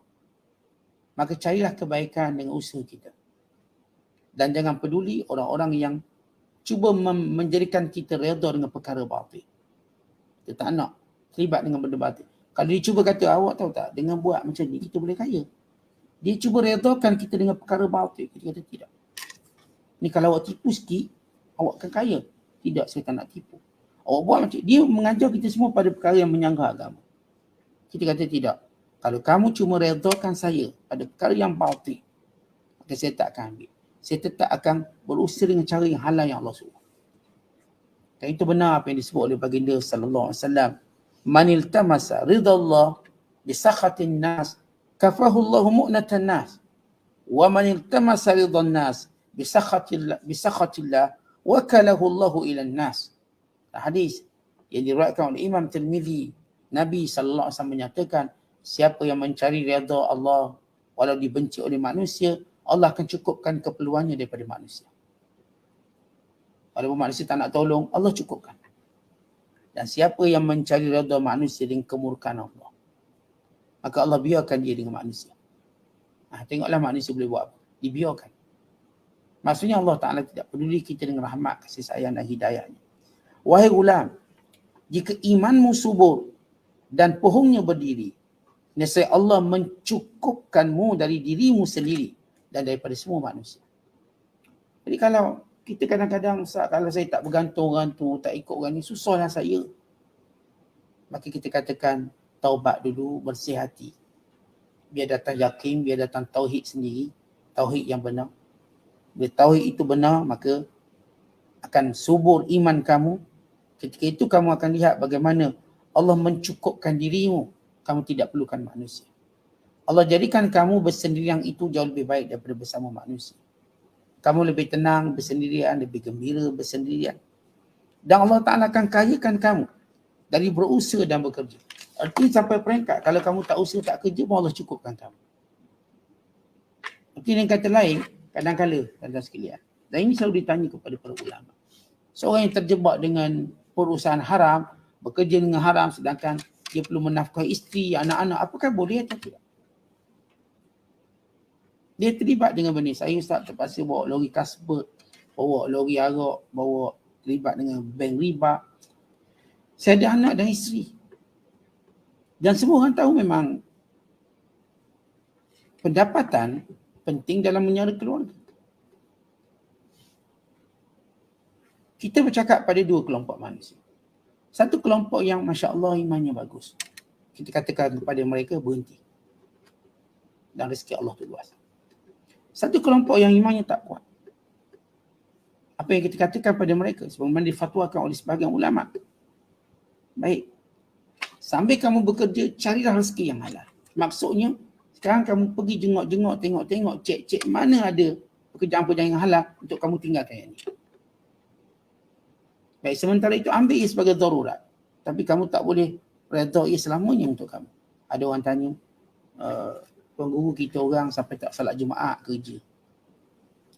Maka carilah kebaikan dengan usaha kita. Dan jangan peduli orang-orang yang cuba menjadikan kita redha dengan perkara batil. Kita tak nak terlibat dengan benda batil. Kalau dia cuba kata, awak tahu tak, dengan buat macam ni kita boleh kaya. Dia cuba redakan kita dengan perkara batil. Kita kata tidak. Ni kalau awak tipu sikit, awak akan kaya. Tidak, saya tak nak tipu. Awak buat macam, dia mengajar kita semua pada perkara yang menyanggah agama. Kita kata tidak. Kalau kamu cuma redakan saya pada perkara yang batil, maka saya tak akan ambil. Saya tetap akan berusaha dengan cara yang halal yang Allah suruh. Dan itu benar apa yang disebut oleh baginda sallallahu alaihi wasallam. Man iltamasa ridallah bi sakhatin nas kafahu Allahu mu'natan nas. Wa man iltamasa ridan nas bi sakhatillah wakalahu Allahu ila nas. Hadis yang diriwayatkan oleh Imam Tirmizi, Nabi sallallahu alaihi wasallam menyatakan, siapa yang mencari redha Allah walau dibenci oleh manusia, Allah akan cukupkan keperluannya daripada manusia. Walaupun manusia tak nak tolong, Allah cukupkan. Dan siapa yang mencari redha manusia dengan kemurkaan Allah, maka Allah biarkan dia dengan manusia. Tengoklah manusia boleh buat apa. Dibiarkan. Maksudnya Allah Ta'ala tidak peduli kita dengan rahmat, kasih sayang dan hidayahnya. Wahai gulam, jika imanmu subur dan pohongnya berdiri, nescaya Allah mencukupkanmu dari dirimu sendiri dan daripada semua manusia. Jadi kalau kita kadang-kadang, kalau saya tak bergantung orang tu, tak ikut orang ni, susahlah saya. Maka kita katakan, taubat dulu, bersih hati. Biar datang yakin, biar datang tauhid sendiri, tauhid yang benar. Bila tauhid itu benar, maka akan subur iman kamu. Ketika itu kamu akan lihat bagaimana Allah mencukupkan dirimu. Kamu tidak perlukan manusia. Allah jadikan kamu bersendirian itu jauh lebih baik daripada bersama manusia. Kamu lebih tenang bersendirian, lebih gembira bersendirian. Dan Allah Ta'ala akan kayakan kamu dari berusaha dan bekerja. Artinya sampai peringkat, kalau kamu tak usaha, tak kerja pun Allah cukupkan kamu. Mungkin dengan kata lain, kadang-kala, tuan-tuan sekalian, dan ini selalu ditanya kepada para ulama. Seorang yang terjebak dengan perusahaan haram, bekerja dengan haram sedangkan dia perlu menafkahi isteri, anak-anak, apakah boleh atau tidak? Dia terlibat dengan benda. Saya Ustaz terpaksa bawa lori kasbet, bawa lori arak, bawa terlibat dengan bank riba. Saya ada anak dan isteri. Dan semua orang tahu memang pendapatan penting dalam menyara keluarga. Kita bercakap pada dua kelompok manusia. Satu kelompok yang Masya Allah imannya bagus. Kita katakan kepada mereka berhenti. Dan rezeki Allah tu luas. Satu kelompok yang imannya tak kuat. Apa yang kita katakan pada mereka sebagaimana difatwakan oleh sebahagian ulama. Baik. Sambil kamu bekerja, carilah rezeki yang halal. Maksudnya, sekarang kamu pergi jengok-jengok, tengok-tengok, cek-cek mana ada pekerjaan-pekerjaan yang halal untuk kamu tinggalkan yang ini. Baik, sementara itu ambil ia sebagai darurat. Tapi kamu tak boleh redha ia selamanya untuk kamu. Ada orang tanya, pengguru kita orang sampai tak salat Jumaat kerja.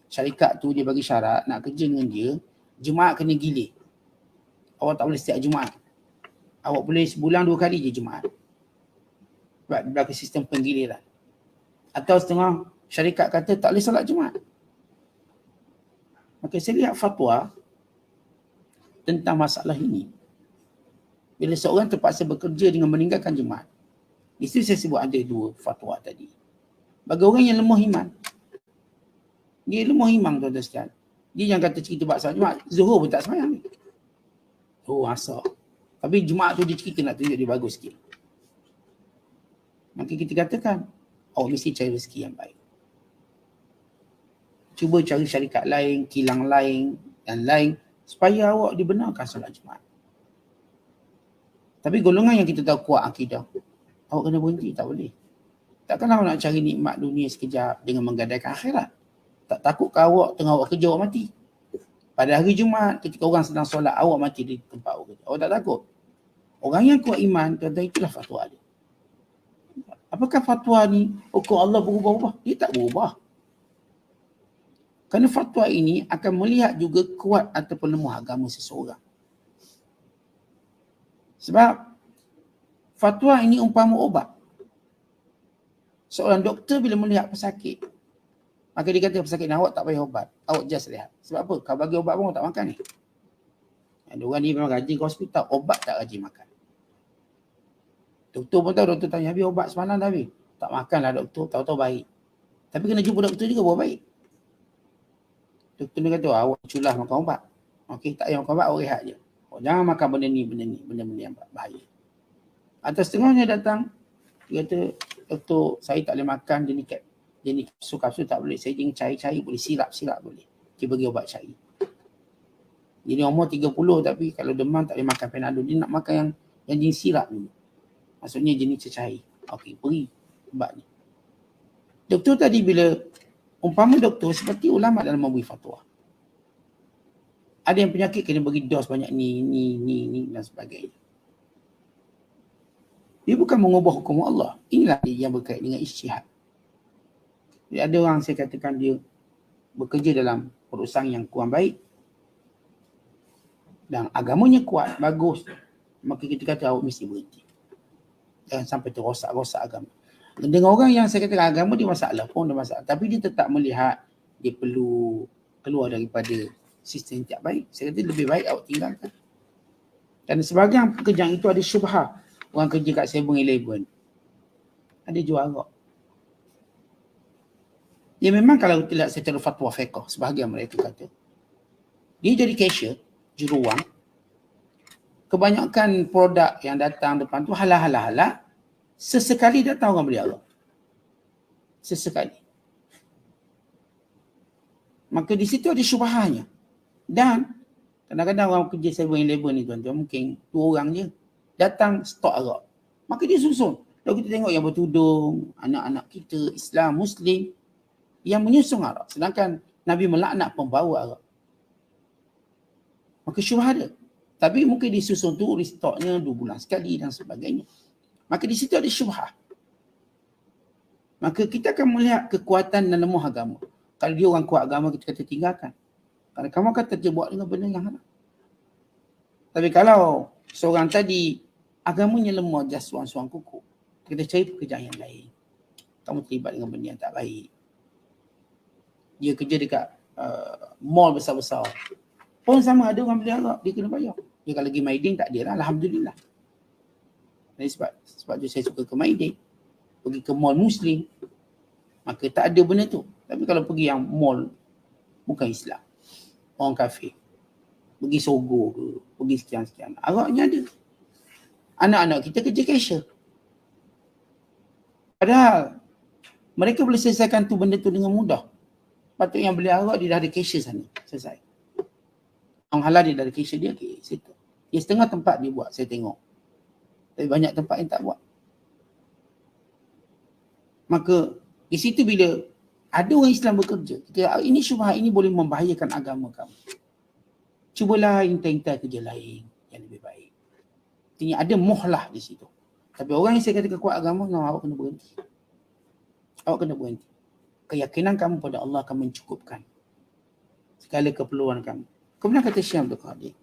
Syarikat tu dia bagi syarat nak kerja dengan dia, Jumaat kena gilir. Awak tak boleh setiap Jumaat. Awak boleh sebulan 2 kali je Jumaat. Sebab dia bagi sistem penggiliran. Atau setengah syarikat kata tak boleh salat Jumaat. Maka saya lihat fatwa tentang masalah ini. Bila seorang terpaksa bekerja dengan meninggalkan Jumaat. Di situ saya sebut ada 2 fatwa tadi. Bagi orang yang lemah iman. Dia lemah iman tuan-tuan sekalian. Dia yang kata cerita buat salat Jumaat, Zuhur pun tak semayang. Oh, asal. Tapi Jumaat tu dia cerita nak tunjuk dia bagus sikit. Maka kita katakan, awak mesti cari rezeki yang baik. Cuba cari syarikat lain, kilang lain dan lain supaya awak dibenarkan solat Jumaat. Tapi golongan yang kita tahu kuat akidah, awak kena berhenti, tak boleh. Takkanlah awak nak cari nikmat dunia sekejap dengan menggadaikan akhirat. Tak takutkah awak tengah awak kerja awak mati? Pada hari Jumaat ketika orang sedang solat, awak mati di tempat awak kerja. Awak tak takut? Orang yang kuat iman, tuan-tuan, itulah fatwa dia. Apakah fatwa ni hukum Allah berubah-ubah? Dia tak berubah. Kerana fatwa ini akan melihat juga kuat ataupun lemah agama seseorang. Sebab fatwa ini umpama obat. Seorang doktor bila melihat pesakit, maka dia kata pesakit awak tak payah ubat. Awak just lihat. Sebab apa? Kau bagi ubat pun awak tak makan ni. Ada orang ni memang rajin ke hospital, obat tak rajin makan. Doktor pun tahu, doktor tanya, habis ubat semalam dah habis? Tak makanlah doktor, tahu-tahu baik. Tapi kena jumpa doktor juga baru baik. Doktor ni kata, awak culah makan ubat. Okey, tak payah makan ubat, awak rehat je. Oh, jangan makan benda ni, benda-benda yang bahaya. Atau setengahnya datang, dia kata, doktor, saya tak boleh makan jenis kapsul tak boleh. Saya jenis cair-cair boleh, sirap-sirap boleh. Dia bagi ubat cair. Jadi umur 30 tapi kalau demam tak boleh makan Panadol. Dia nak makan yang jenis sirap ni. Maksudnya jenis cecair. Okey, beri ubat ni. Doktor tadi bila umpama doktor seperti ulama dalam memberi fatwa. Ada yang penyakit kena bagi dos banyak ni dan sebagainya. Dia bukan mengubah hukum Allah. Inilah yang berkait dengan ijtihad. Jadi ada orang saya katakan dia bekerja dalam perusahaan yang kurang baik dan agamanya kuat, bagus. Maka kita kata awak mesti berhenti. Jangan sampai terrosak-rosak agama. Dengan orang yang saya katakan agama dia masalah pun ada masalah. Tapi dia tetap melihat dia perlu keluar daripada sistem yang tak baik. Saya kata lebih baik awak tinggalkan. Dan sebahagian pekerjaan itu ada syubhah. Orang kerja kat 7-Eleven. Ada jual arak. Dia memang kalau kita lihat secara fatwa fiqh, sebahagian mereka kata, dia jadi cashier, juruwang. Kebanyakan produk yang datang depan tu halal. Sesekali datang orang beli arak. Sesekali. Maka di situ ada syubhahnya. Dan kadang-kadang orang kerja 7-Eleven ni tuan-tuan, mungkin 2 orang je datang stok arak. Maka dia susun. Lalu kita tengok yang bertudung, anak-anak kita, Islam, Muslim, yang menyusun arak. Sedangkan Nabi melaknat pembawa arak. Maka syubhah ada. Tapi mungkin disusun tu restoknya 2 bulan sekali dan sebagainya. Maka di situ ada syubhah. Maka kita akan melihat kekuatan dan lemah agama. Kalau dia orang kuat agama, kita kata tinggalkan. Kalau kamu kata dia buat dengan benda yang haram. Tapi kalau seorang tadi agamanya lemah, just suang-suang kuku, kita cari pekerjaan yang lain. Kamu terlibat dengan benda yang tak baik. Dia kerja dekat mall besar-besar. Pun sama ada orang beli arak, dia kena bayar. Dia kalau pergi Maidin tak ada lah, Alhamdulillah. Jadi sebab tu saya suka ke Maidin. Pergi ke mall Muslim, maka tak ada benda tu. Tapi kalau pergi yang mall bukan Islam, orang kafir, pergi Sogo ke, pergi sekian-sekian, araknya ada. Anak-anak kita kerja cashier. Padahal mereka boleh selesaikan tu benda tu dengan mudah. Patut yang beli arak dia dah ada cashier sana, selesai. Orang halal dia dah ada cashier dia, okay, situ. Dia setengah tempat dia buat, saya tengok. Tapi banyak tempat yang tak buat. Maka di situ bila ada orang Islam bekerja, kita, ini syubhat ini boleh membahayakan agama kamu. Cubalah intai-intai kerja lain yang lebih baik. Artinya ada mohlah di situ. Tapi orang yang saya katakan kuat agama, awak kena berhenti. Awak kena berhenti. Keyakinan kamu pada Allah akan mencukupkan segala keperluan kamu. Kemudian kata Syekh Abdul Qadir,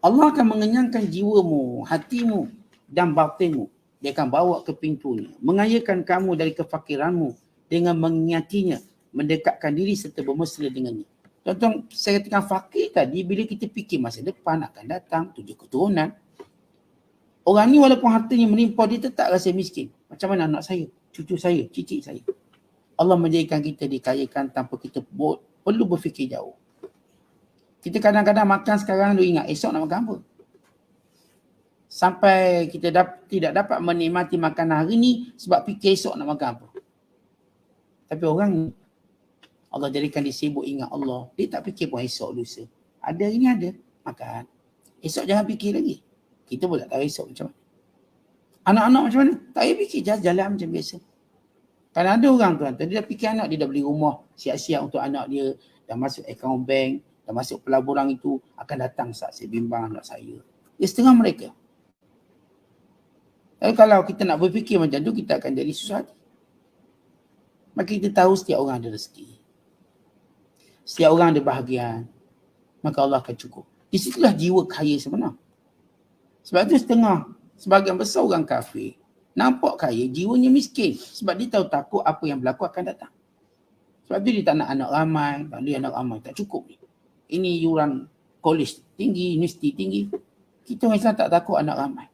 Allah akan mengenyangkan jiwamu, hatimu dan batinmu. Dia akan bawa ke pintunya, mengayakan kamu dari kefakiranmu dengan mengingatinya, mendekatkan diri serta bermesra dengannya. Tuan-tuan, saya katakan fakir tadi, bila kita fikir masa depan akan datang, 7 keturunan. Orang ni walaupun hartanya melimpah, dia tetap rasa miskin. Macam mana anak saya, cucu saya, cicit saya. Allah menjadikan kita dikayakan tanpa kita perlu berfikir jauh. Kita kadang-kadang makan sekarang, lu ingat esok nak makan apa. Sampai kita tidak dapat menikmati makanan hari ni sebab fikir esok nak makan apa. Tapi orang ni, Allah jadikan dia sibuk ingat Allah. Dia tak fikir pun esok lusa. Ada hari ni ada, makan. Esok jangan fikir lagi. Kita pun tak tahu esok macam mana. Anak-anak macam mana? Tak payah fikir, jalan macam biasa. Kalau ada orang tuan-tuan, dia dah fikir anak, dia dah beli rumah siap-siap untuk anak dia, dah masuk akaun bank, dah masuk pelaburan itu, akan datang saat saya bimbang anak saya. Dia setengah mereka. Tapi kalau kita nak berfikir macam tu, kita akan jadi susah hati. Maka kita tahu setiap orang ada rezeki. Setiap orang ada bahagian. Maka Allah akan cukup. Di situlah jiwa kaya sebenar. Sebab itu sebahagian besar orang kafir nampak kaya, jiwanya miskin. Sebab dia tahu takut apa yang berlaku akan datang. Sebab itu dia tak nak anak ramai. Tak dia anak ramai, tak cukup ni. Ini yuran college tinggi, universiti tinggi. Kita orang Islam tak takut anak ramai.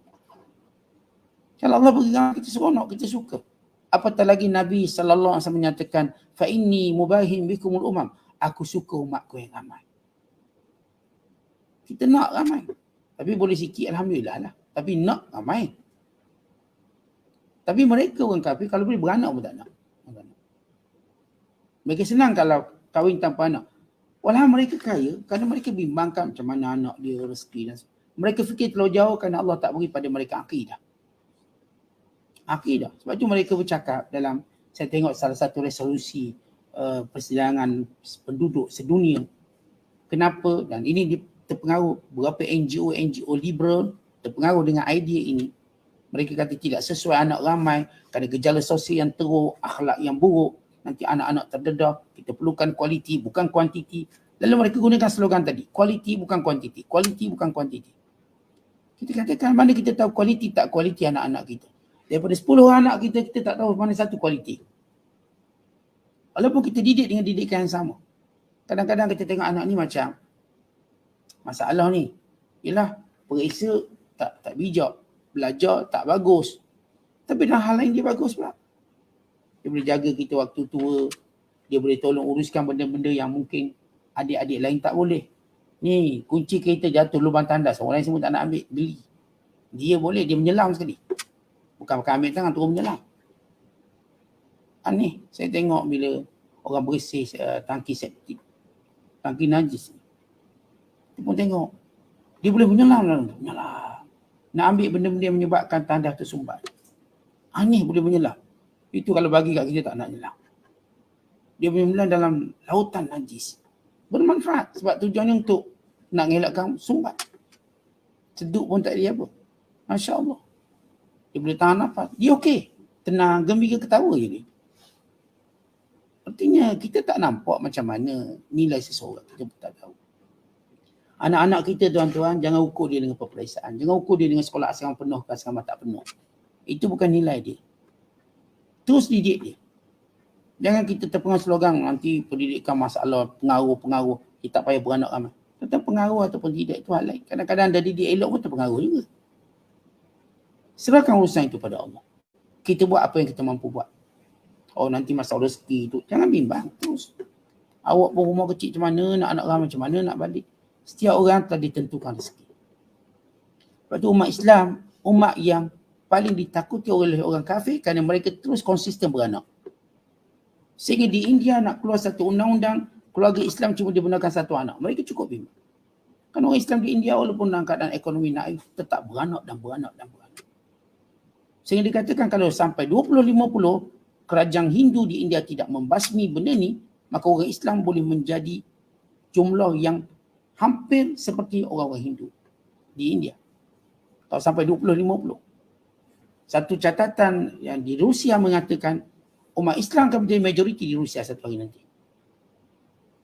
Kalau Allah beri kita seronok, kita suka. Apatah lagi Nabi SAW menyatakan, fa inni mubahim bikumul umam. Aku suka umatku yang ramai. Kita nak ramai. Tapi boleh sikit, alhamdulillah lah. Tapi nak ramai. Tapi mereka orang kafir kalau boleh beranak pun tak nak. Mereka senang kalau kahwin tanpa anak. Walau mereka kaya, kerana mereka bimbangkan macam mana anak dia, rezeki dan sebagainya. Mereka fikir terlalu jauh kerana Allah tak beri pada mereka akidah. Akidah. Sebab tu mereka bercakap dalam, saya tengok salah satu resolusi persidangan penduduk sedunia. Kenapa? Dan ini terpengaruh beberapa NGO liberal terpengaruh dengan idea ini. Mereka kata tidak sesuai anak ramai kerana gejala sosial yang teruk, akhlak yang buruk, nanti anak-anak terdedah. Kita perlukan kualiti bukan kuantiti. Lalu mereka gunakan slogan tadi, kualiti bukan kuantiti, kualiti bukan kuantiti. Kita katakan mana kita tahu kualiti tak kualiti anak-anak kita. Daripada 10 anak kita, kita tak tahu mana satu kualiti. Walaupun kita didik dengan didikan yang sama. Kadang-kadang kita tengok anak ni macam, masalah ni, ialah periksa tak bijak, belajar tak bagus. Tapi dalam hal lain dia bagus pula. Dia boleh jaga kita waktu tua, dia boleh tolong uruskan benda-benda yang mungkin adik-adik lain tak boleh. Ni, kunci kereta jatuh lubang tandas, orang lain semua tak nak ambil, beli. Dia boleh, dia menyelam sekali. Bukan pakai ambil tangan, turun menyelam. Aneh, saya tengok bila orang bersih tangki septik, tangki najis. Dia pun tengok, dia boleh menyelam. Nak ambil benda-benda yang menyebabkan tandas tersumbat. Aneh boleh menyelam. Itu kalau bagi kat kita tak nak nyelam. Dia boleh menyelam dalam lautan najis. Bermanfaat sebab tujuannya untuk nak mengelakkan sumbat. Seduk pun tak dia apa. Masya Allah. Dia boleh tahan nafas. Dia okey. Tenang, gembira, ketawa je dia. Artinya kita tak nampak macam mana nilai seseorang. Kita pun tak tahu. Anak-anak kita tuan-tuan, jangan ukur dia dengan peperiksaan. Jangan ukur dia dengan sekolah asrama penuh ke asrama tak penuh. Itu bukan nilai dia. Terus didik dia. Jangan kita terpengaruh slogan nanti pendidikan masalah pengaruh. Kita tak payah beranak ramai. Tentang pengaruh ataupun tidak itu hal lain. Kadang-kadang anda didik elok pun terpengaruh juga. Serahkan urusan itu pada Allah. Kita buat apa yang kita mampu buat. Oh nanti masalah rezeki itu. Jangan bimbang. Terus. Awak pun rumah kecil macam mana, nak anak ramai macam mana, nak balik. Setiap orang telah ditentukan rezeki. Lepas tu umat Islam, umat yang paling ditakuti oleh orang kafir kerana mereka terus konsisten beranak. Sehingga di India nak keluar satu undang-undang, keluarga Islam cuma dibenarkan satu anak. Mereka cukup bimbang. Kan orang Islam di India walaupun dalam keadaan ekonomi naik, tetap beranak. Sehingga dikatakan kalau sampai 2050, kerajaan Hindu di India tidak membasmi benda ni, maka orang Islam boleh menjadi jumlah yang hampir seperti orang-orang Hindu di India. Kalau sampai 2050. Satu catatan yang di Rusia mengatakan umat Islam akan menjadi majoriti di Rusia satu hari nanti.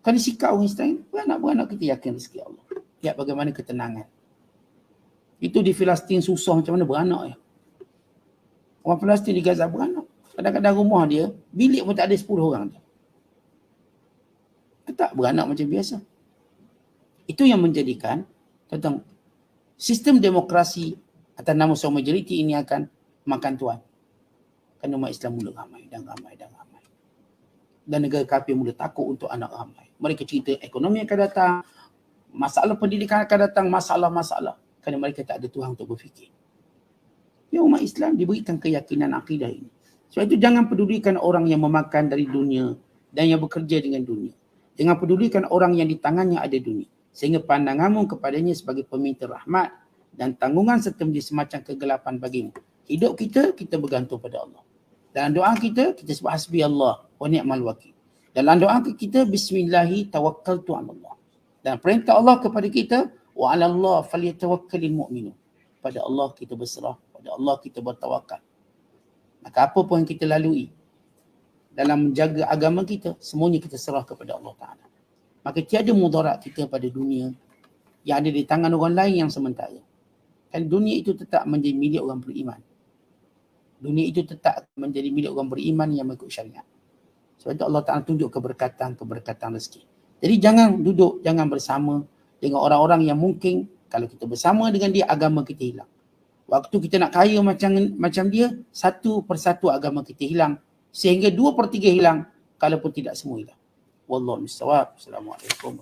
Kerana sikap orang Islam, beranak-beranak kita yakin rezeki Allah. Lihat bagaimana ketenangan. Itu di Palestin susah macam mana beranak ya. Orang Palestin di Gaza beranak. Kadang-kadang rumah dia, bilik pun tak ada 10 orang dia. Tak beranak macam biasa. Itu yang menjadikan tentang sistem demokrasi atas nama seorang majoriti ini akan makan tuan. Kerana umat Islam mula ramai. Dan negara kafir mula takut untuk anak ramai. Mereka cerita ekonomi akan datang, masalah pendidikan akan datang, masalah-masalah. Kerana mereka tak ada Tuhan untuk berfikir. Ya umat Islam diberikan keyakinan akidah ini. Sebab itu jangan pedulikan orang yang memakan dari dunia dan yang bekerja dengan dunia. Jangan pedulikan orang yang di tangannya ada dunia. Sehingga pandanganmu kepadanya sebagai peminta rahmat dan tanggungan serta menjadi semacam kegelapan bagimu. Hidup kita bergantung pada Allah. Dalam doa kita sebut hasbi Allah wa ni'mal wakil. Dalam doa kita bismillahi tawakkaltu 'ala Allah. Dan perintah Allah kepada kita wa 'ala Allah falyatawakkalul mu'minun. Pada Allah kita berserah, pada Allah kita bertawakal. Maka apa pun yang kita lalui dalam menjaga agama kita, semuanya kita serah kepada Allah Ta'ala. Maka tiada mudarat kita pada dunia yang ada di tangan orang lain yang sementara. Dan dunia itu tetap menjadi milik orang beriman. Dunia itu tetap menjadi milik orang beriman yang mengikut syariat. Sebab itu Allah Ta'ala tunjuk keberkatan rezeki. Jadi jangan duduk, jangan bersama dengan orang-orang yang mungkin kalau kita bersama dengan dia, agama kita hilang. Waktu kita nak kaya macam dia, satu persatu agama kita hilang. Sehingga 2/3 hilang, kalaupun tidak semua hilang. Wallahu a'lam. Assalamualaikum.